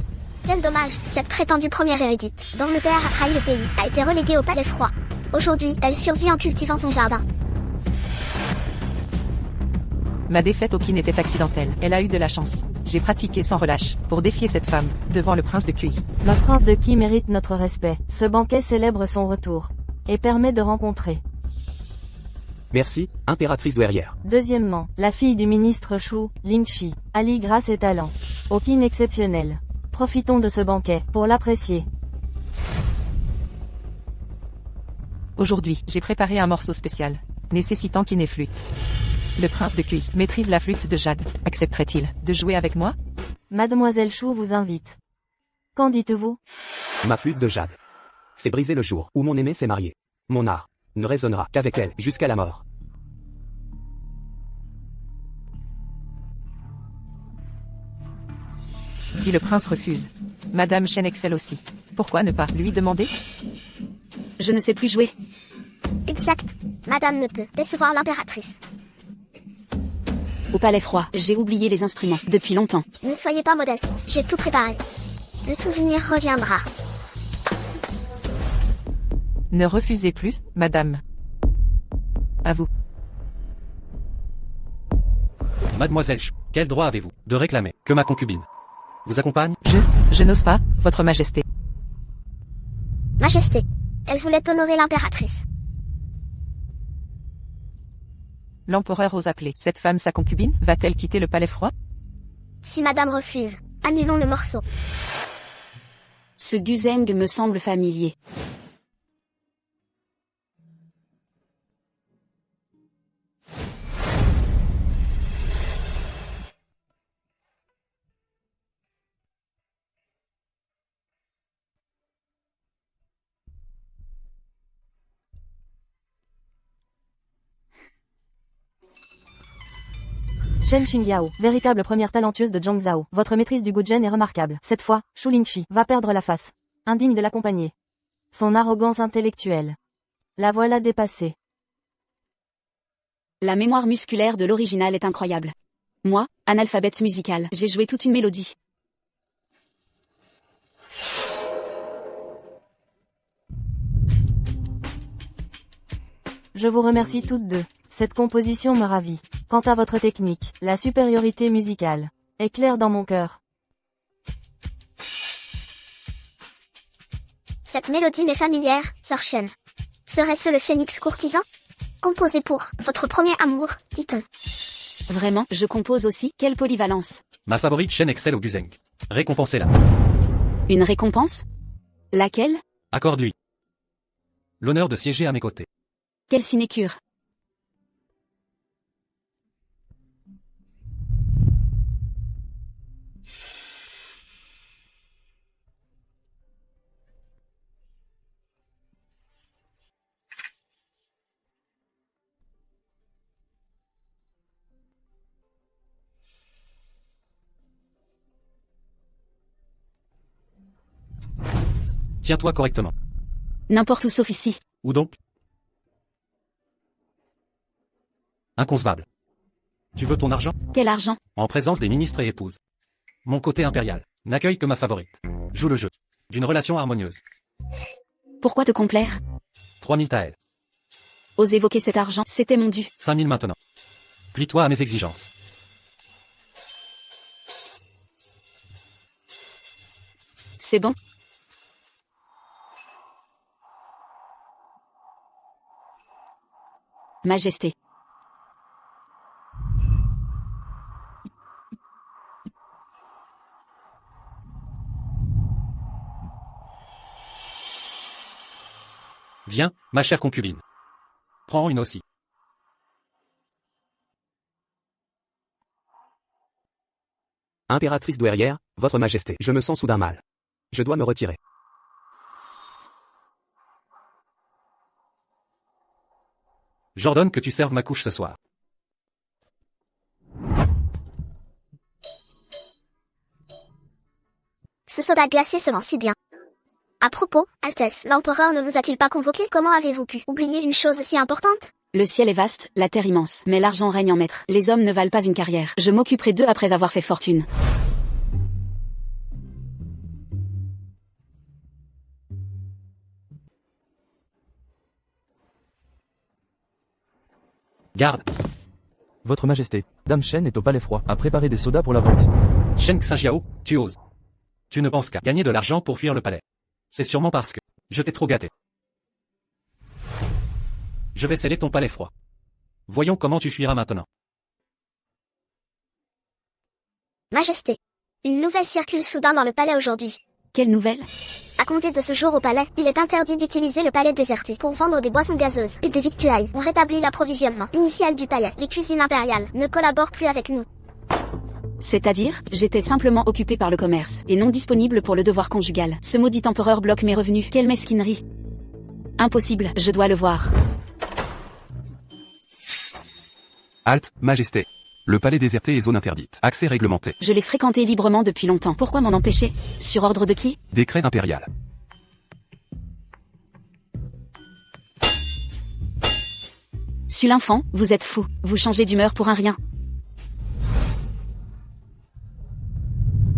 Quel dommage, cette prétendue première érudite, dont le père a trahi le pays, a été reléguée au palais froid. Aujourd'hui, elle survit en cultivant son jardin. Ma défaite au kin était accidentelle. Elle a eu de la chance. J'ai pratiqué sans relâche, pour défier cette femme, devant le prince de Kui. Le prince de Qui mérite notre respect. Ce banquet célèbre son retour. Et permet de rencontrer. Merci, impératrice douairière. Deuxièmement, la fille du ministre Shu, Lingxi, allie grâce et talent. Au kin exceptionnel. Profitons de ce banquet, pour l'apprécier. Aujourd'hui, j'ai préparé un morceau spécial, nécessitant kin et flûte. Le prince de Kui maîtrise la flûte de jade. Accepterait-il de jouer avec moi? Mademoiselle Shu vous invite. Qu'en dites-vous? Ma flûte de jade. C'est brisé le jour où mon aimé s'est marié. Mon art ne résonnera qu'avec elle jusqu'à la mort. Si le prince refuse, Madame Shen excelle aussi. Pourquoi ne pas lui demander? Je ne sais plus jouer. Exact. Madame ne peut décevoir l'impératrice. Au palais froid, j'ai oublié les instruments, depuis longtemps. Ne soyez pas modeste, j'ai tout préparé. Le souvenir reviendra. Ne refusez plus, madame. À vous. Mademoiselle Shu, quel droit avez-vous de réclamer que ma concubine vous accompagne? Je n'ose pas, votre majesté. Majesté, elle voulait honorer l'impératrice. L'empereur ose appeler cette femme sa concubine? Va-t-elle quitter le palais froid? Si madame refuse, annulons le morceau. Ce Guzeng me semble familier. Shen Xingyao, véritable première talentueuse de Zhongzhao. Votre maîtrise du Guzheng est remarquable. Cette fois, Shu Lingxi va perdre la face. Indigne de l'accompagner. Son arrogance intellectuelle. La voilà dépassée. La mémoire musculaire de l'original est incroyable. Moi, analphabète musical, j'ai joué toute une mélodie. Je vous remercie toutes deux. Cette composition me ravit. Quant à votre technique, la supériorité musicale est claire dans mon cœur. Cette mélodie m'est familière, sœur Shen. Serait-ce le phénix courtisan? Composé pour votre premier amour, dit-on. Vraiment, je compose aussi, quelle polyvalence. Ma favorite Shen excelle au Guzeng. Récompensez-la. Une récompense? Laquelle? Accorde-lui l'honneur de siéger à mes côtés. Quelle sinécure. Tiens-toi correctement. N'importe où sauf ici. Où donc? Inconcevable. Tu veux ton argent? Quel argent? En présence des ministres et épouses. Mon côté impérial n'accueille que ma favorite. Joue le jeu d'une relation harmonieuse. Pourquoi te complaire? 3000 taels. Ose évoquer cet argent, c'était mon dû. 5000 maintenant. Plie-toi à mes exigences. C'est bon? Majesté. Viens, ma chère concubine. Prends une aussi. Impératrice douairière, votre majesté, je me sens soudain mal. Je dois me retirer. J'ordonne que tu serves ma couche ce soir. Ce soda glacé se vend si bien. À propos, Altesse, l'empereur ne vous a-t-il pas convoqué? Comment avez-vous pu oublier une chose si importante? Le ciel est vaste, la terre immense, mais l'argent règne en maître. Les hommes ne valent pas une carrière. Je m'occuperai d'eux après avoir fait fortune. Garde. Votre majesté, Dame Shen est au palais froid, à préparer des sodas pour la vente. Shen Xinjiao, tu oses. Tu ne penses qu'à gagner de l'argent pour fuir le palais. C'est sûrement parce que je t'ai trop gâté. Je vais sceller ton palais froid. Voyons comment tu fuiras maintenant. Majesté. Une nouvelle circule soudain dans le palais aujourd'hui. Quelle nouvelle? À compter de ce jour au palais, il est interdit d'utiliser le palais déserté pour vendre des boissons gazeuses et des victuailles. On rétablit l'approvisionnement initial du palais. Les cuisines impériales ne collaborent plus avec nous. C'est-à-dire, j'étais simplement occupé par le commerce, et non disponible pour le devoir conjugal. Ce maudit empereur bloque mes revenus. Quelle mesquinerie. Impossible, je dois le voir. Halte, majesté. Le palais déserté est zone interdite. Accès réglementé. Je l'ai fréquenté librement depuis longtemps. Pourquoi m'en empêcher? Sur ordre de qui? Décret impérial. Sul'infant, vous êtes fou. Vous changez d'humeur pour un rien.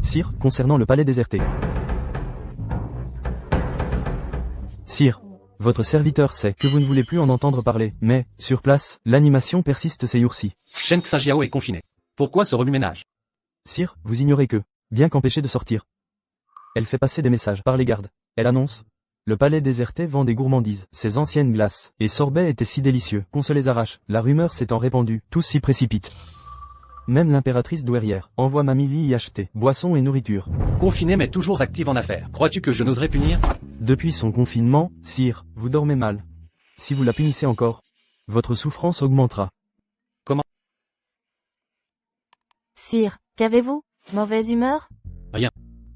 Sire, concernant le palais déserté. Sire, votre serviteur sait que vous ne voulez plus en entendre parler, mais, sur place, l'animation persiste ces jours-ci. Shen Xinjiao est confiné. Pourquoi ce remue-ménage? Sire, vous ignorez que, bien qu'empêchée de sortir, elle fait passer des messages par les gardes. Elle annonce: le palais déserté vend des gourmandises, ses anciennes glaces et sorbets étaient si délicieux qu'on se les arrache. La rumeur s'étant répandue, tout s'y précipite. Même l'impératrice douairière envoie Mamili y acheter boissons et nourriture. Confiné mais toujours active en affaires. Crois-tu que je n'oserais punir? Depuis son confinement, sire, vous dormez mal. Si vous la punissez encore, votre souffrance augmentera. Comment? Sire, qu'avez-vous? Mauvaise humeur? Rien.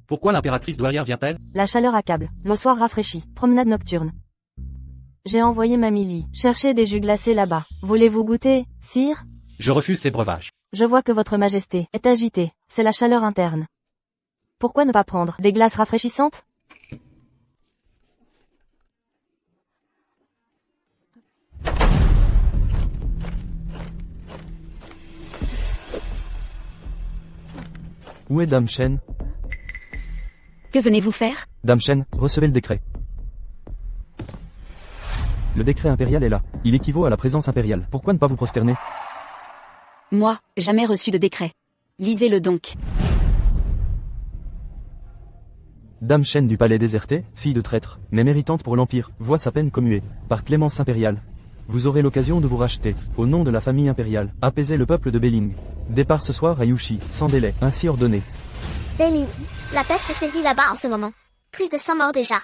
Pourquoi l'impératrice douairière vient-elle? La chaleur accable, le soir rafraîchi, promenade nocturne. J'ai envoyé Mamili chercher des jus glacés là-bas. Voulez-vous goûter, sire? Je refuse ces breuvages. Je vois que votre majesté est agitée, c'est la chaleur interne. Pourquoi ne pas prendre des glaces rafraîchissantes? Où est Dame Shen? Que venez-vous faire? Dame Shen, recevez le décret. Le décret impérial est là. Il équivaut à la présence impériale. Pourquoi ne pas vous prosterner? Moi, jamais reçu de décret. Lisez-le donc. Dame Shen du palais déserté, fille de traître, mais méritante pour l'Empire, voit sa peine commuée, par clémence impériale. Vous aurez l'occasion de vous racheter, au nom de la famille impériale, apaiser le peuple de Belling. Départ ce soir à Yushi, sans délai, ainsi ordonné. Belling. La peste sévit là-bas en ce moment. Plus de 100 morts déjà.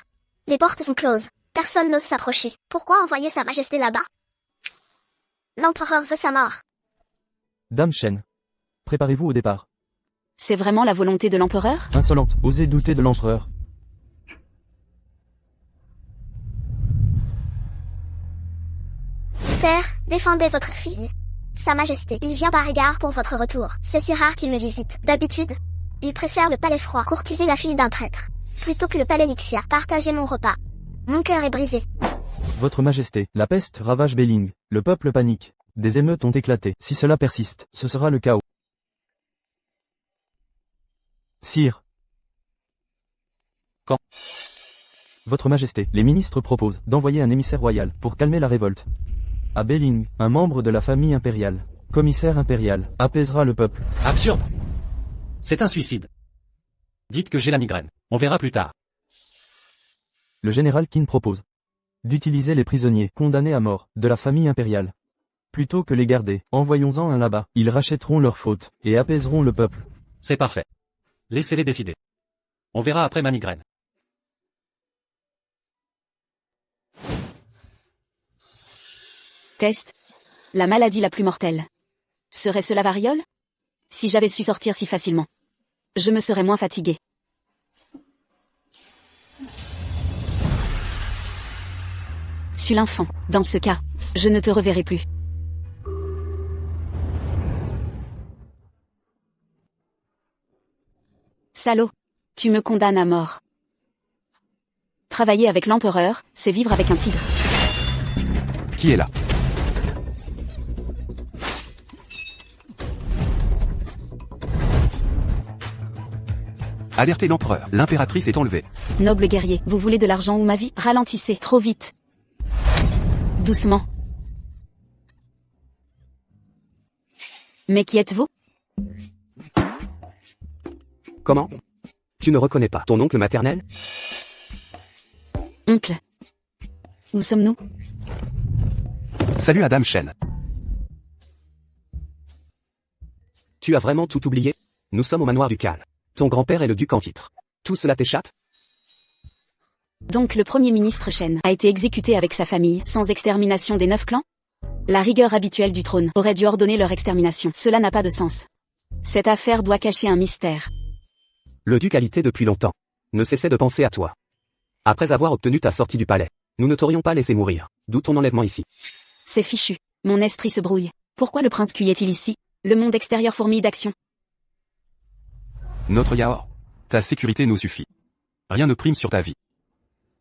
Les portes sont closes. Personne n'ose s'approcher. Pourquoi envoyer sa majesté là-bas? L'empereur veut sa mort. Dame Shen. Préparez-vous au départ. C'est vraiment la volonté de l'empereur? Insolente, osez douter de l'empereur. Père, défendez votre fille. Sa majesté, il vient par égard pour votre retour. C'est si rare qu'il me visite. D'habitude, il préfère le palais froid, courtiser la fille d'un traître, plutôt que le palais Lixia. Partagez mon repas. Mon cœur est brisé. Votre majesté, la peste ravage Belling. Le peuple panique. Des émeutes ont éclaté. Si cela persiste, ce sera le chaos. Sire. Quand? Votre majesté, les ministres proposent d'envoyer un émissaire royal pour calmer la révolte. À Belling, un membre de la famille impériale, commissaire impérial, apaisera le peuple. Absurde. C'est un suicide. Dites que j'ai la migraine. On verra plus tard. Le général Qin propose d'utiliser les prisonniers condamnés à mort de la famille impériale. Plutôt que les garder, envoyons-en un là-bas. Ils rachèteront leurs fautes et apaiseront le peuple. C'est parfait. Laissez-les décider. On verra après ma migraine. Peste. La maladie la plus mortelle. Serait-ce la variole? Si j'avais su sortir si facilement, je me serais moins fatigué. Suis l'enfant. Dans ce cas, je ne te reverrai plus. Salaud. Tu me condamnes à mort. Travailler avec l'empereur, c'est vivre avec un tigre. Qui est là? Alertez l'empereur. L'impératrice est enlevée. Noble guerrier, vous voulez de l'argent ou ma vie? Ralentissez, trop vite. Doucement. Mais qui êtes-vous? Comment? Tu ne reconnais pas ton oncle maternel? Oncle. Où sommes-nous? Salut à Dame Shen. Tu as vraiment tout oublié? Nous sommes au manoir ducal. Ton grand-père est le duc en titre. Tout cela t'échappe? Donc le premier ministre Shen a été exécuté avec sa famille, sans extermination des 9 clans? La rigueur habituelle du trône aurait dû ordonner leur extermination. Cela n'a pas de sens. Cette affaire doit cacher un mystère. Le duc a lutté depuis longtemps. Ne cessait de penser à toi. Après avoir obtenu ta sortie du palais, nous ne t'aurions pas laissé mourir. D'où ton enlèvement ici. C'est fichu. Mon esprit se brouille. Pourquoi le prince Cui est-il ici? Le monde extérieur fourmille d'action. Notre Yaor. Ta sécurité nous suffit. Rien ne prime sur ta vie.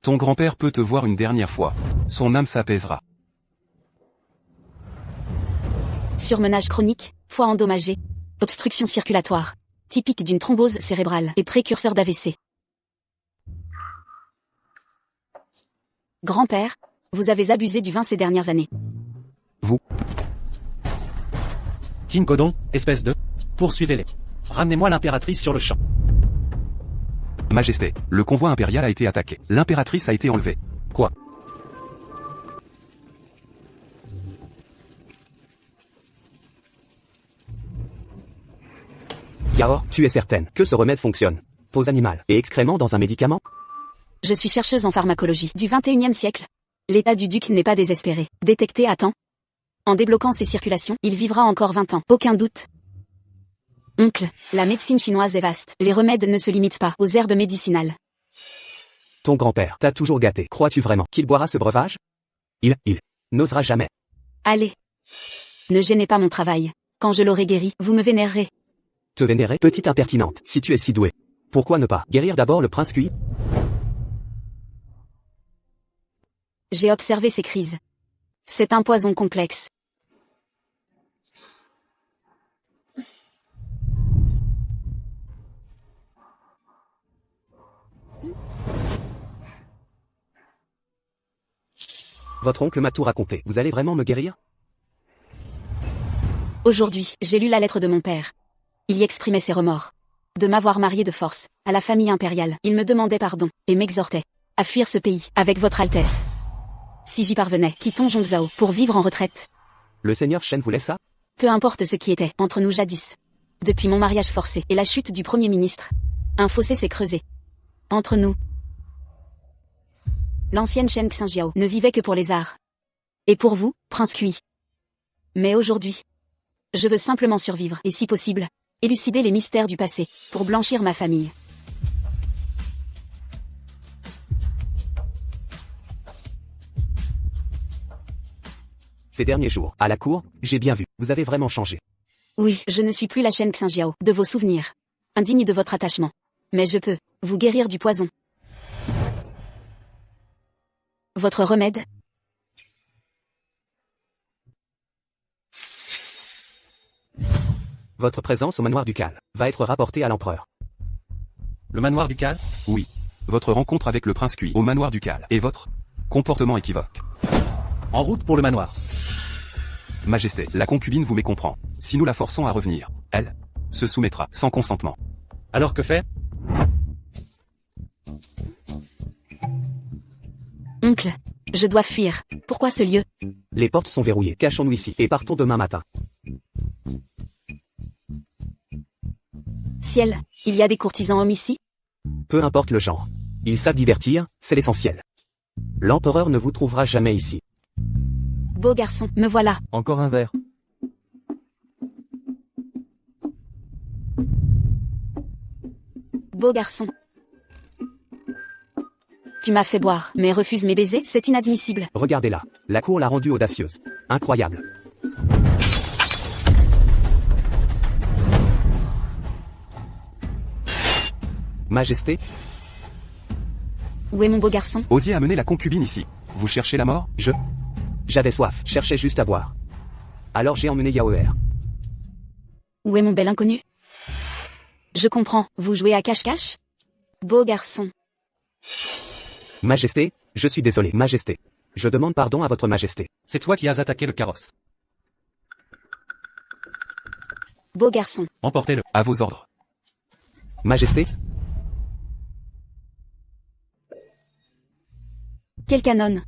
Ton grand-père peut te voir une dernière fois. Son âme s'apaisera. Surmenage chronique, foie endommagée, obstruction circulatoire, typique d'une thrombose cérébrale et précurseur d'AVC. Grand-père, vous avez abusé du vin ces dernières années. Vous. King Godon, espèce de... Poursuivez-les. Ramenez-moi l'impératrice sur le champ. Majesté, le convoi impérial a été attaqué. L'impératrice a été enlevée. Quoi? Yaor, tu es certaine que ce remède fonctionne? Pose animale et excréments dans un médicament? Je suis chercheuse en pharmacologie du 21e siècle. L'état du duc n'est pas désespéré. Détecté à temps. En débloquant ses circulations, il vivra encore 20 ans. Aucun doute. Oncle, la médecine chinoise est vaste. Les remèdes ne se limitent pas aux herbes médicinales. Ton grand-père t'a toujours gâté. Crois-tu vraiment qu'il boira ce breuvage? Il n'osera jamais. Allez. Ne gênez pas mon travail. Quand je l'aurai guéri, vous me vénérerez. Te vénérer, petite impertinente, si tu es si douée. Pourquoi ne pas guérir d'abord le prince Cui? J'ai observé ces crises. C'est un poison complexe. Votre oncle m'a tout raconté. Vous allez vraiment me guérir? Aujourd'hui, j'ai lu la lettre de mon père. Il y exprimait ses remords. De m'avoir marié de force, à la famille impériale. Il me demandait pardon, et m'exhortait à fuir ce pays, avec votre Altesse. Si j'y parvenais, quittons Zhongzhao pour vivre en retraite. Le seigneur Shen voulait ça? Peu importe ce qui était entre nous jadis. Depuis mon mariage forcé et la chute du premier ministre, un fossé s'est creusé. Entre nous. L'ancienne Shen Xianjiao ne vivait que pour les arts. Et pour vous, prince Kui. Mais aujourd'hui, je veux simplement survivre et si possible, élucider les mystères du passé, pour blanchir ma famille. Ces derniers jours, à la cour, j'ai bien vu, vous avez vraiment changé. Oui, je ne suis plus la Shen Xianjiao de vos souvenirs. Indigne de votre attachement. Mais je peux vous guérir du poison. Votre remède? Votre présence au manoir ducal va être rapportée à l'empereur. Le manoir ducal? Oui. Votre rencontre avec le prince Kui au manoir ducal et votre comportement équivoque. En route pour le manoir. Majesté, la concubine vous mécomprend. Si nous la forçons à revenir, elle se soumettra sans consentement. Alors que faire? Oncle, je dois fuir. Pourquoi ce lieu? Les portes sont verrouillées, cachons-nous ici et partons demain matin. Ciel, il y a des courtisans hommes ici? Peu importe le genre. Ils savent divertir, c'est l'essentiel. L'empereur ne vous trouvera jamais ici. Beau garçon, me voilà. Encore un verre. Beau garçon. Tu m'as fait boire, mais refuses mes baisers, c'est inadmissible. Regardez-la. La cour l'a rendue audacieuse. Incroyable. Majesté, Où est mon beau garçon? Osiez amener la concubine ici. Vous cherchez la mort? j'avais soif, cherchais juste à boire. Alors j'ai emmené Yaoer. Où est mon bel inconnu? Je comprends, vous jouez à cache-cache? Beau garçon. Majesté, je suis désolé, Majesté. Je demande pardon à votre Majesté. C'est toi qui as attaqué le carrosse. Beau garçon. Emportez-le. À vos ordres. Majesté, Quel canon.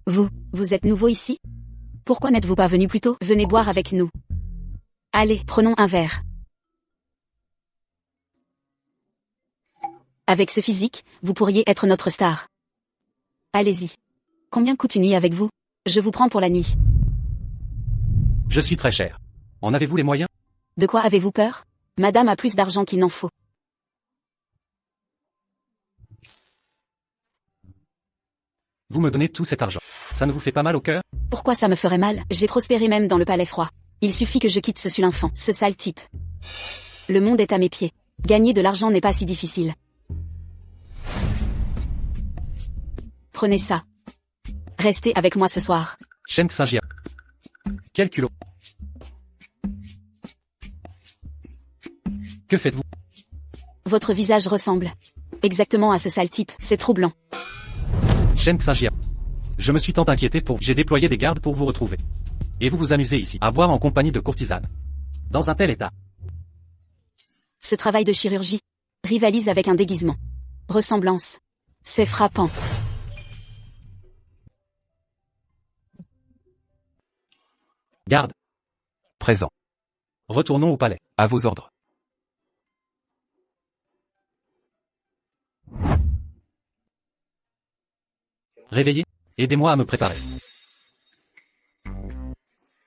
Vous êtes nouveau ici? Pourquoi n'êtes-vous pas venu plus tôt? Venez boire avec nous. Allez, prenons un verre. Avec ce physique, vous pourriez être notre star. Allez-y. Combien coûte une nuit avec vous? Je vous prends pour la nuit. Je suis très cher. En avez-vous les moyens? De quoi avez-vous peur? Madame a plus d'argent qu'il n'en faut. Vous me donnez tout cet argent. Ça ne vous fait pas mal au cœur? Pourquoi ça me ferait mal? J'ai prospéré même dans le palais froid. Il suffit que je quitte ce sul'infant, ce sale type. Le monde est à mes pieds. Gagner de l'argent n'est pas si difficile. Prenez ça. Restez avec moi ce soir. Shen Xianjiao. Quel culot. Que faites-vous? Votre visage ressemble exactement à ce sale type, c'est troublant. Shen Xianjiao. Je me suis tant inquiété pour vous. J'ai déployé des gardes pour vous retrouver. Et vous vous amusez ici, à boire en compagnie de courtisanes. Dans un tel état. Ce travail de chirurgie rivalise avec un déguisement. Ressemblance. C'est frappant. Garde. Présent. Retournons au palais. À vos ordres. Réveillez. Aidez-moi à me préparer.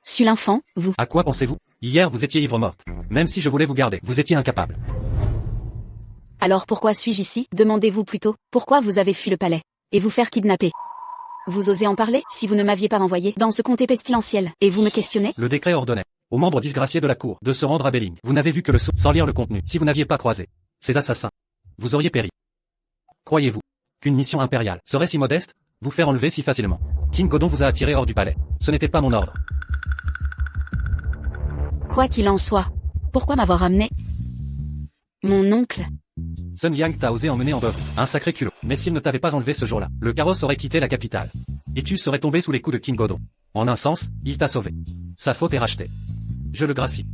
Sul'infant, vous. À quoi pensez-vous? Hier vous étiez ivre morte. Même si je voulais vous garder, vous étiez incapable. Alors pourquoi suis-je ici? Demandez-vous plutôt. Pourquoi vous avez fui le palais? Et vous faire kidnapper? Vous osez en parler, si vous ne m'aviez pas envoyé dans ce comté pestilentiel, et vous me questionnez? Le décret ordonnait aux membres disgraciés de la cour de se rendre à Belling. Vous n'avez vu que le sceau, sans lire le contenu. Si vous n'aviez pas croisé ces assassins, vous auriez péri. Croyez-vous qu'une mission impériale serait si modeste? Vous faire enlever si facilement? King Godon vous a attiré hors du palais. Ce n'était pas mon ordre. Quoi qu'il en soit, pourquoi m'avoir amené? Mon oncle. Sun Yang t'a osé emmener en beuverie. Un sacré culot. Mais s'il ne t'avait pas enlevé ce jour-là, le carrosse aurait quitté la capitale. Et tu serais tombé sous les coups de King Godon. En un sens, il t'a sauvé. Sa faute est rachetée. Je le gracie.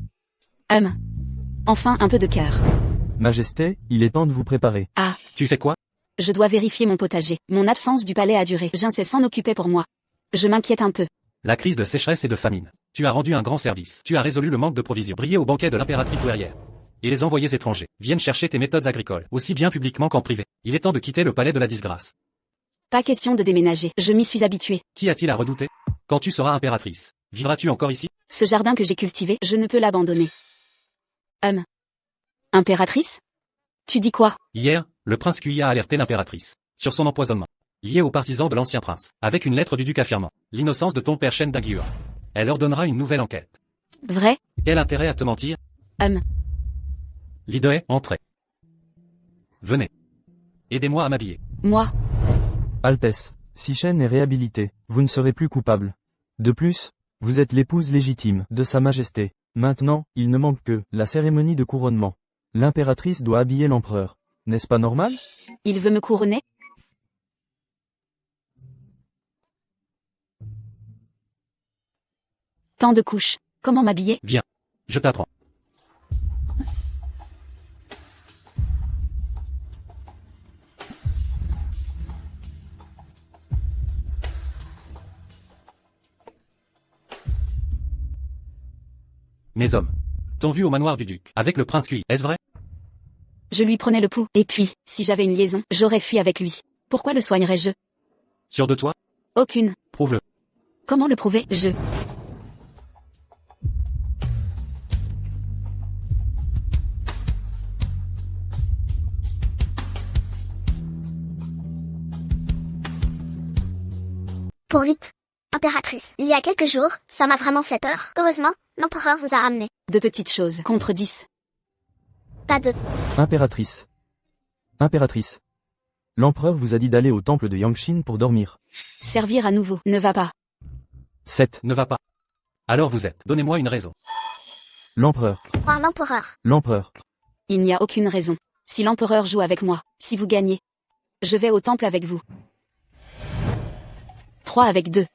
Enfin un peu de cœur. Majesté, il est temps de vous préparer. Ah, Tu fais quoi? Je dois vérifier mon potager. Mon absence du palais a duré. Jinsei s'en occupait pour moi. Je m'inquiète un peu. La crise de sécheresse et de famine. Tu as rendu un grand service. Tu as résolu le manque de provisions. Briller au banquet de l'impératrice douairière. Et les envoyés étrangers viennent chercher tes méthodes agricoles, aussi bien publiquement qu'en privé. Il est temps de quitter le palais de la disgrâce. Pas question de déménager. Je m'y suis habituée. Qui a-t-il à redouter? Quand tu seras impératrice, vivras-tu encore ici? Ce jardin que j'ai cultivé, je ne peux l'abandonner. Impératrice? Tu dis quoi? Hier, le prince Kui a alerté l'impératrice sur son empoisonnement, lié aux partisans de l'ancien prince, avec une lettre du duc affirmant l'innocence de ton père Shen Dagyur. Elle ordonnera une nouvelle enquête. Vrai? Quel intérêt à te mentir? Lide, entrez. Venez. Aidez-moi à m'habiller. Moi? Altesse, si Shen est réhabilité, vous ne serez plus coupable. De plus, vous êtes l'épouse légitime de Sa Majesté. Maintenant, il ne manque que la cérémonie de couronnement. L'impératrice doit habiller l'empereur. N'est-ce pas normal? Il veut me couronner? Tant de couches. Comment m'habiller? Viens. Je t'apprends. Mes hommes t'ont vu au manoir du duc, avec le prince Kui, est-ce vrai? Je lui prenais le pouls. Et puis, si j'avais une liaison, j'aurais fui avec lui. Pourquoi le soignerais-je? Sûr de toi? Aucune. Prouve-le. Comment le prouver? Pour 8. Impératrice. Il y a quelques jours, ça m'a vraiment fait peur. Heureusement, l'empereur vous a ramené. De petites choses. Contre 10. Pas de... Impératrice. Impératrice. L'empereur vous a dit d'aller au temple de Yangshin pour dormir. Servir à nouveau. Ne va pas. 7. Ne va pas. Alors vous êtes. Donnez-moi une raison. L'empereur. Croire l'empereur. L'empereur. Il n'y a aucune raison. Si l'empereur joue avec moi, si vous gagnez, je vais au temple avec vous. 3 avec 2.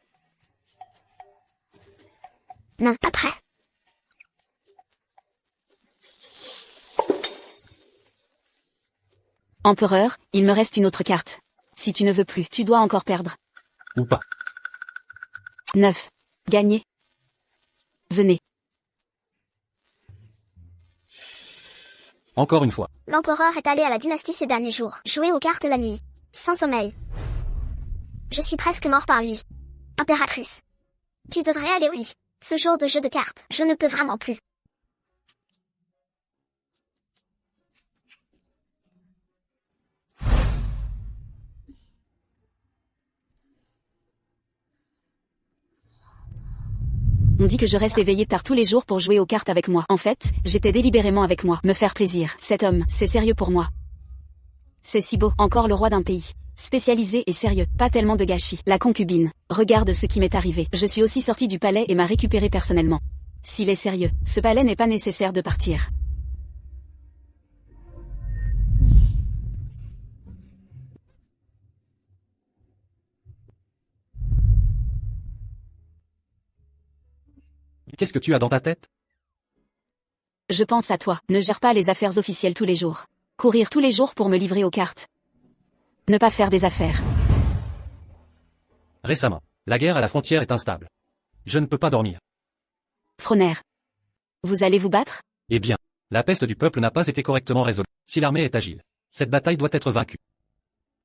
Non, pas prêt. Empereur, il me reste une autre carte. Si tu ne veux plus, tu dois encore perdre. Ou pas. 9. Gagné. Venez. Encore une fois. L'empereur est allé à la dynastie ces derniers jours, jouer aux cartes la nuit. Sans sommeil. Je suis presque mort par lui. Impératrice. Tu devrais aller au lit. Ce jour de jeu de cartes, je ne peux vraiment plus. On dit que je reste éveillé tard tous les jours pour jouer aux cartes avec moi. En fait, j'étais délibérément avec moi. Me faire plaisir. Cet homme, c'est sérieux pour moi. C'est si beau. Encore le roi d'un pays. Spécialisé et sérieux. Pas tellement de gâchis. La concubine. Regarde ce qui m'est arrivé. Je suis aussi sorti du palais et m'a récupéré personnellement. S'il est sérieux, ce palais n'est pas nécessaire de partir. Qu'est-ce que tu as dans ta tête? Je pense à toi. Ne gère pas les affaires officielles tous les jours. Courir tous les jours pour me livrer aux cartes. Ne pas faire des affaires. Récemment, la guerre à la frontière est instable. Je ne peux pas dormir. Froner. Vous allez vous battre? Eh bien, la peste du peuple n'a pas été correctement résolue. Si l'armée est agile, cette bataille doit être vaincue.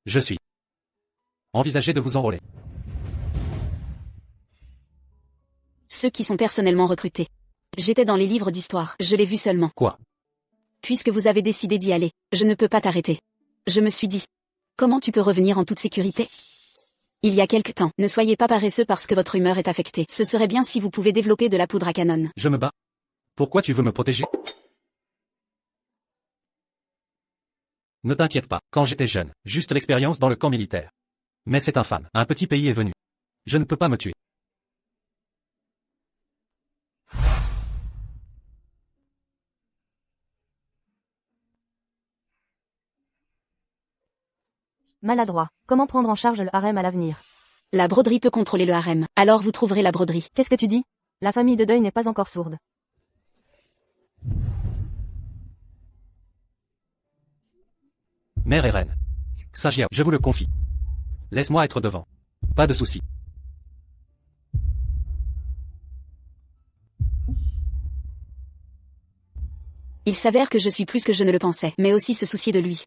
Je suis. Envisagez de vous enrôler. Ceux qui sont personnellement recrutés. J'étais dans les livres d'histoire, je l'ai vu seulement. Quoi? Puisque vous avez décidé d'y aller, je ne peux pas t'arrêter. Je me suis dit. Comment tu peux revenir en toute sécurité? Il y a quelque temps, ne soyez pas paresseux parce que votre humeur est affectée. Ce serait bien si vous pouvez développer de la poudre à canon. Je me bats. Pourquoi tu veux me protéger? Ne t'inquiète pas, quand j'étais jeune, juste l'expérience dans le camp militaire. Mais c'est infâme, un petit pays est venu. Je ne peux pas me tuer. Maladroit. Comment prendre en charge le harem à l'avenir? La broderie peut contrôler le harem, alors vous trouverez la broderie. Qu'est-ce que tu dis? La famille de deuil n'est pas encore sourde. Mère et reine. Xiao, je vous le confie. Laisse-moi être devant. Pas de souci. Il s'avère que je suis plus que je ne le pensais, mais aussi se soucier de lui.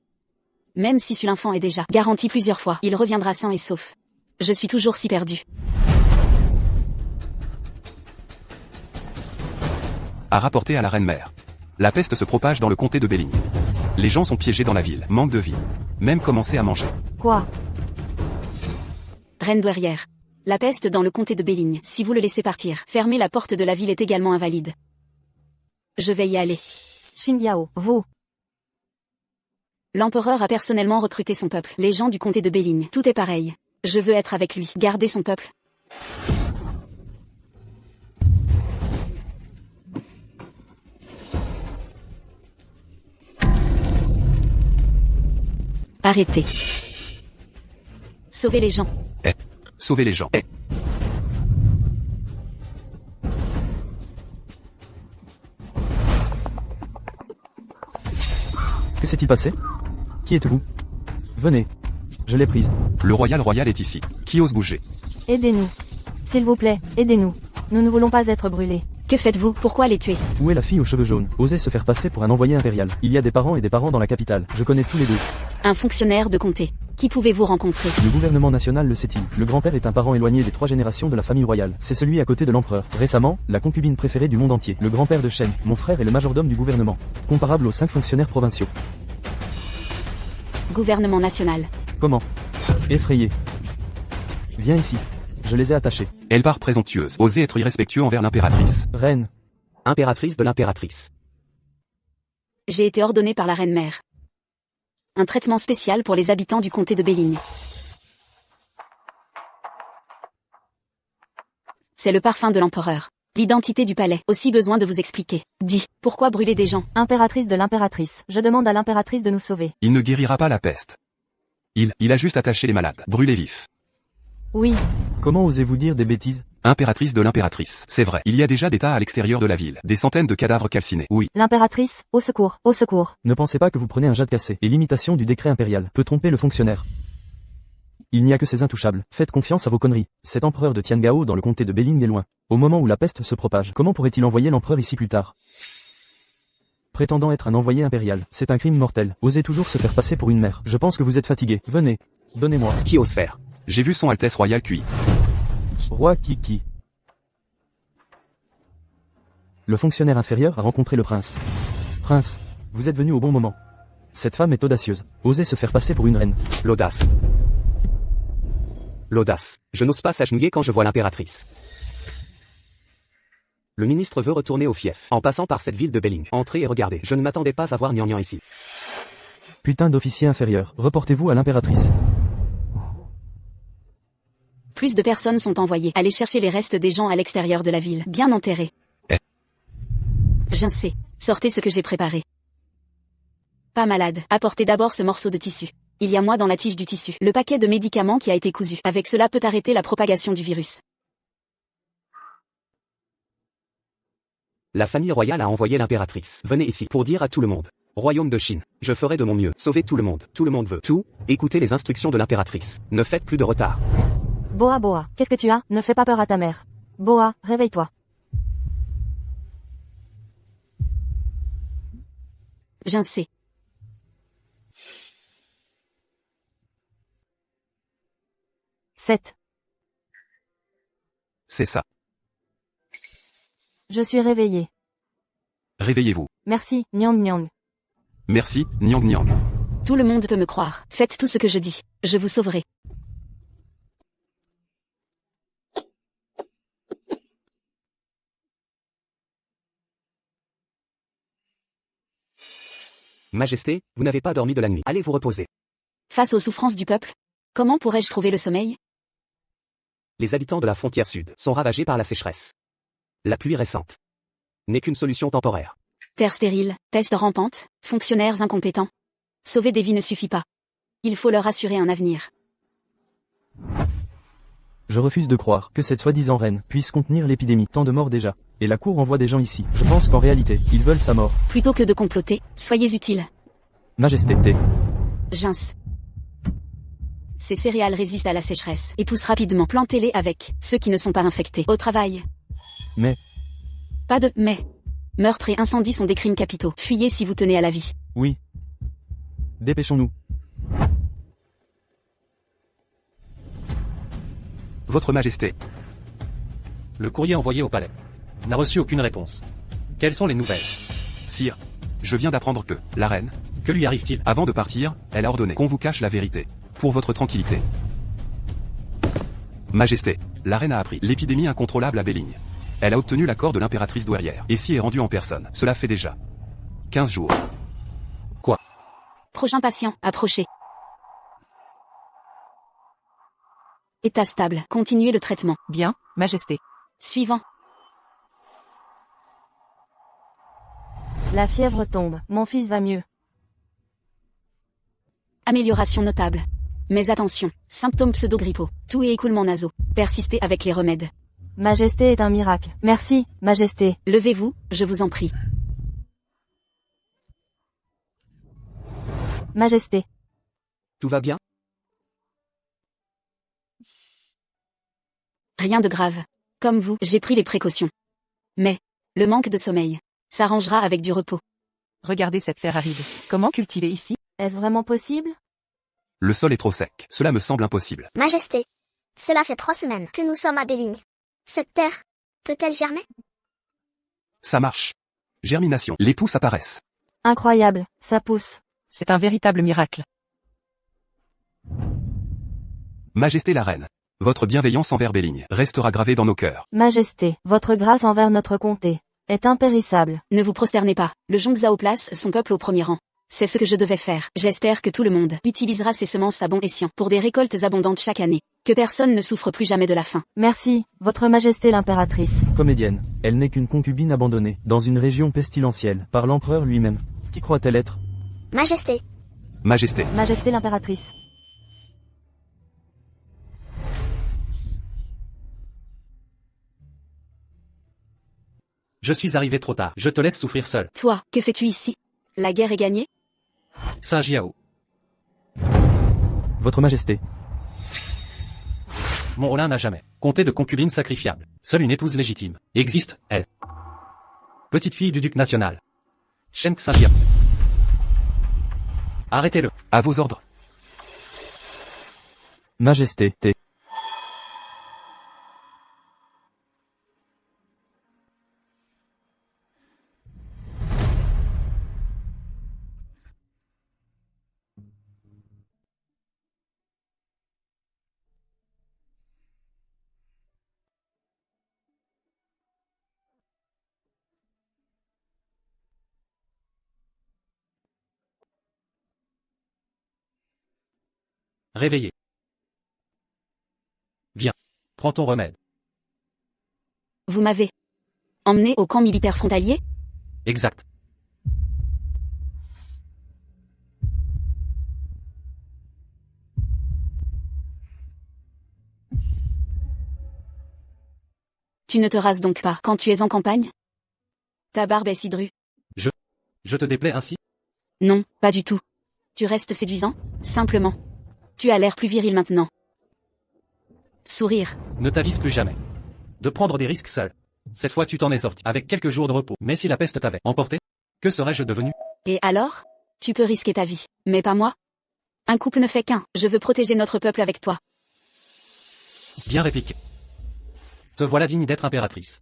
Même si l'enfant est déjà garanti plusieurs fois, il reviendra sain et sauf. Je suis toujours si perdu. A rapporté à la reine-mère. La peste se propage dans le comté de Belling. Les gens sont piégés dans la ville, manque de vie. Même commencer à manger. Quoi? Reine douairière. La peste dans le comté de Belling. Si vous le laissez partir, fermer la porte de la ville est également invalide. Je vais y aller. Xingyao, vous. L'empereur a personnellement recruté son peuple. Les gens du comté de Belling. Tout est pareil. Je veux être avec lui. Garder son peuple. Arrêtez. Sauvez les gens. Sauver les gens. Que s'est-il passé? Qui êtes-vous? Venez. Je l'ai prise. Le royal est ici. Qui ose bouger? Aidez-nous. S'il vous plaît, aidez-nous. Nous ne voulons pas être brûlés. Que faites-vous? Pourquoi les tuer? Où est la fille aux cheveux jaunes? Osez se faire passer pour un envoyé impérial. Il y a des parents et des parents dans la capitale. Je connais tous les deux. Un fonctionnaire de comté. Qui pouvez-vous rencontrer? Le gouvernement national le sait-il. Le grand-père est un parent éloigné des 3 générations de la famille royale. C'est celui à côté de l'empereur. Récemment, la concubine préférée du monde entier. Le grand-père de Shen. Mon frère est le majordome du gouvernement. Comparable aux 5 fonctionnaires provinciaux. Gouvernement national. Comment? Effrayé. Viens ici. Je les ai attachés. Elle part présomptueuse. Osez être irrespectueux envers l'impératrice. Reine. Impératrice de l'impératrice. J'ai été ordonné par la reine-mère. Un traitement spécial pour les habitants du comté de Belling. C'est le parfum de l'empereur. L'identité du palais. Aussi besoin de vous expliquer. Dis, pourquoi brûler des gens? Impératrice de l'impératrice. Je demande à l'impératrice de nous sauver. Il ne guérira pas la peste. Il a juste attaché les malades. Brûlé vifs. Oui. Comment osez-vous dire des bêtises? Impératrice de l'impératrice. C'est vrai. Il y a déjà des tas à l'extérieur de la ville. Des centaines de cadavres calcinés. Oui. L'impératrice, au secours, au secours. Ne pensez pas que vous prenez un jade cassé, et l'imitation du décret impérial peut tromper le fonctionnaire. Il n'y a que ces intouchables. Faites confiance à vos conneries. Cet empereur de Tiangao dans le comté de Belling est loin. Au moment où la peste se propage, comment pourrait-il envoyer l'empereur ici plus tard? Prétendant être un envoyé impérial, c'est un crime mortel. Osez toujours se faire passer pour une mère. Je pense que vous êtes fatigué. Venez. Donnez-moi. Qui ose faire? J'ai vu son Altesse Royale cuit. Roi Kiki. Le fonctionnaire inférieur a rencontré le prince. Prince, vous êtes venu au bon moment. Cette femme est audacieuse. Osez se faire passer pour une reine. L'audace. L'audace. Je n'ose pas s'agenouiller quand je vois l'impératrice. Le ministre veut retourner au fief, en passant par cette ville de Belling. Entrez et regardez. Je ne m'attendais pas à voir Nian ici. Putain d'officier inférieur. Reportez-vous à l'impératrice. Plus de personnes sont envoyées. Allez chercher les restes des gens à l'extérieur de la ville, bien enterrés. Je sais. Sortez ce que j'ai préparé. Pas malade. Apportez d'abord ce morceau de tissu. Il y a moi dans la tige du tissu. Le paquet de médicaments qui a été cousu. Avec cela peut arrêter la propagation du virus. La famille royale a envoyé l'impératrice. Venez ici pour dire à tout le monde. Royaume de Chine. Je ferai de mon mieux. Sauvez tout le monde. Tout le monde veut tout. Écoutez les instructions de l'impératrice. Ne faites plus de retard. Boa Boa, qu'est-ce que tu as? Ne fais pas peur à ta mère. Boa, réveille-toi. J'en sais. Sept. C'est ça. Je suis réveillée. Réveillez-vous. Merci, Nyang Nyang. Merci, Niang Niang. Tout le monde peut me croire. Faites tout ce que je dis. Je vous sauverai. Majesté, vous n'avez pas dormi de la nuit. Allez vous reposer. Face aux souffrances du peuple, comment pourrais-je trouver le sommeil? Les habitants de la frontière sud sont ravagés par la sécheresse. La pluie récente n'est qu'une solution temporaire. Terre stérile, peste rampante, fonctionnaires incompétents. Sauver des vies ne suffit pas. Il faut leur assurer un avenir. Je refuse de croire que cette soi-disant reine puisse contenir l'épidémie. Tant de morts déjà. Et la cour envoie des gens ici. Je pense qu'en réalité, ils veulent sa mort. Plutôt que de comploter, soyez utiles. Majesté. Jins. Ces céréales résistent à la sécheresse et poussent rapidement. Plantez-les avec ceux qui ne sont pas infectés. Au travail. Mais, Pas de mais. Meurtre et incendie sont des crimes capitaux. Fuyez si vous tenez à la vie. oui. Dépêchons-nous. Votre Majesté. Le courrier envoyé au palais n'a reçu aucune réponse. Quelles sont les nouvelles? Sire, je viens d'apprendre que, la reine, Que lui arrive-t-il? avant de partir, elle a ordonné qu'on vous cache la vérité. Pour votre tranquillité. Majesté, la reine a appris l'épidémie incontrôlable à Belligne. Elle a obtenu l'accord de l'impératrice douairière et s'y est rendue en personne. Cela fait déjà 15 jours. Prochain patient, approchez. État stable. Continuez le traitement. Bien, Majesté. Suivant. La fièvre tombe. Mon fils va mieux. Amélioration notable. Mais attention, symptômes pseudo-grippaux, toux et écoulements nasaux. Persistez avec les remèdes. Majesté est un miracle. Merci, Majesté. Levez-vous, je vous en prie. Majesté. Tout va bien? Rien de grave. Comme vous, j'ai pris les précautions. Mais, le manque de sommeil s'arrangera avec du repos. Regardez cette terre aride. Comment cultiver ici? Est-ce vraiment possible? Le sol est trop sec. Cela me semble impossible. Majesté. Cela fait 3 semaines que nous sommes à Belligne. Cette terre, peut-elle germer? Ça marche. Germination. Les pousses apparaissent. Incroyable, ça pousse. C'est un véritable miracle. Majesté la reine. Votre bienveillance envers Belligne restera gravée dans nos cœurs. Majesté, votre grâce envers notre comté est impérissable. Ne vous prosternez pas. Le Zhongzhao place son peuple au premier rang. C'est ce que je devais faire. J'espère que tout le monde utilisera ces semences à bon escient pour des récoltes abondantes chaque année. Que personne ne souffre plus jamais de la faim. Merci, votre Majesté l'impératrice. Comédienne, elle n'est qu'une concubine abandonnée, dans une région pestilentielle, par l'empereur lui-même. Qui croit-elle être? Majesté. Majesté. Majesté l'impératrice. Je suis arrivé trop tard. Je te laisse souffrir seul. Toi, que fais-tu ici? La guerre est gagnée? Saint Jiao. Votre Majesté. Mon Rollin n'a jamais compté de concubine sacrifiable. Seule une épouse légitime existe, elle. Petite fille du duc national. Shen Saint Jiao. Arrêtez-le. À vos ordres. Majesté, T. Réveillez. Viens. Prends ton remède. Vous m'avez emmené au camp militaire frontalier? Exact. Tu ne te rases donc pas quand tu es en campagne? Ta barbe est si drue. Je te déplais ainsi? Non, pas du tout. Tu restes séduisant, simplement. Tu as l'air plus viril maintenant. Sourire. Ne t'avise plus jamais de prendre des risques seul. Cette fois tu t'en es sorti avec quelques jours de repos. Mais si la peste t'avait emporté, que serais-je devenu? Et alors? Tu peux risquer ta vie, mais pas moi. Un couple ne fait qu'un. Je veux protéger notre peuple avec toi. Bien répliqué. Te voilà digne d'être impératrice.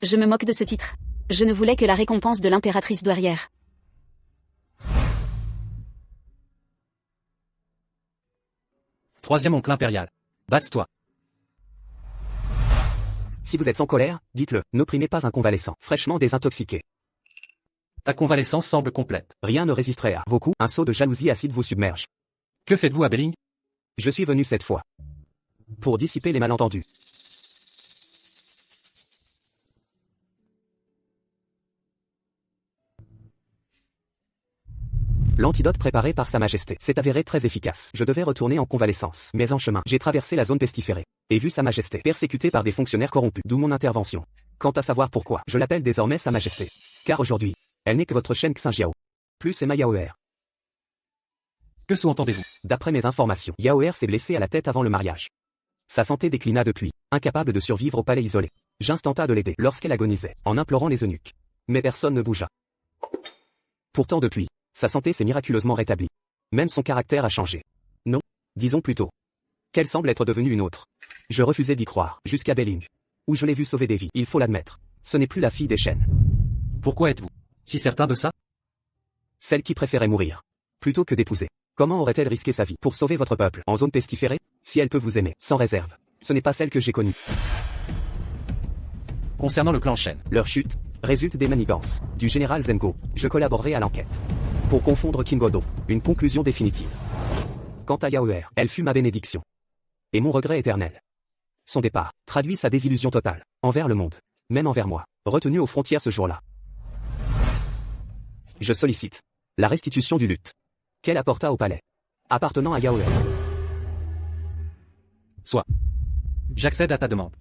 Je me moque de ce titre. Je ne voulais que la récompense de l'impératrice douairière. Troisième oncle impérial. Bats-toi. Si vous êtes en colère, dites-le, n'opprimez pas un convalescent, fraîchement désintoxiqué. Ta convalescence semble complète. Rien ne résisterait à vos coups, un seau de jalousie acide vous submerge. Que faites-vous à Belligne? Je suis venu cette fois pour dissiper les malentendus. L'antidote préparé par Sa Majesté s'est avéré très efficace. Je devais retourner en convalescence, mais en chemin, j'ai traversé la zone pestiférée et vu Sa Majesté persécutée par des fonctionnaires corrompus, d'où mon intervention. Quant à savoir pourquoi, je l'appelle désormais Sa Majesté. Car aujourd'hui, elle n'est que votre Shen Xinjiao. Plus Emma Yaoer. Que sous-entendez-vous? D'après mes informations, Yaoer s'est blessé à la tête avant le mariage. Sa santé déclina depuis, incapable de survivre au palais isolé. J'intenta de l'aider lorsqu'elle agonisait, en implorant les eunuques. Mais personne ne bougea. Pourtant depuis, sa santé s'est miraculeusement rétablie. Même son caractère a changé. Non, disons plutôt qu'elle semble être devenue une autre. Je refusais d'y croire, jusqu'à Belling, où je l'ai vue sauver des vies. Il faut l'admettre, ce n'est plus la fille des Shen. Pourquoi êtes-vous si certain de ça? Celle qui préférait mourir, plutôt que d'épouser. Comment aurait-elle risqué sa vie pour sauver votre peuple en zone pestiférée? Si elle peut vous aimer, sans réserve, ce n'est pas celle que j'ai connue. Concernant le clan Shen, Leur chute résulte des manigances du général Zengo. Je collaborerai à l'enquête pour confondre King Godo. Une conclusion définitive. Quant à Yaoer, elle fut ma bénédiction et mon regret éternel. Son départ traduit sa désillusion totale envers le monde, même envers moi, retenu aux frontières ce jour-là. Je sollicite la restitution du luth qu'elle apporta au palais, appartenant à Yaoer. Soit. J'accède à ta demande.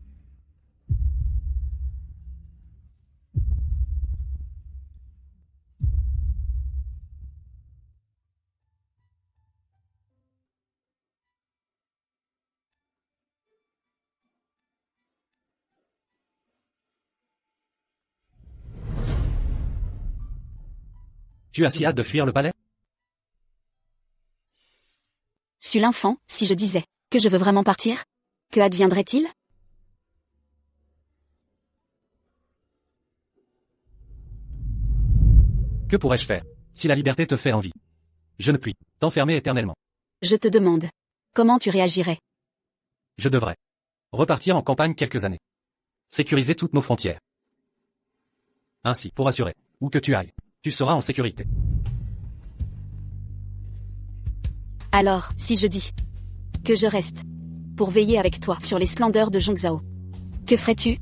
Tu as si hâte de fuir le palais? Suis l'enfant, si je disais que je veux vraiment partir? Que adviendrait-il? Que pourrais-je faire si la liberté te fait envie? Je ne puis t'enfermer éternellement. Je te demande. Comment tu réagirais? Je devrais repartir en campagne quelques années. Sécuriser toutes nos frontières. Ainsi, pour assurer, où que tu ailles, tu seras en sécurité. Alors, si je dis que je reste pour veiller avec toi sur les splendeurs de Zhongzhao, que ferais-tu?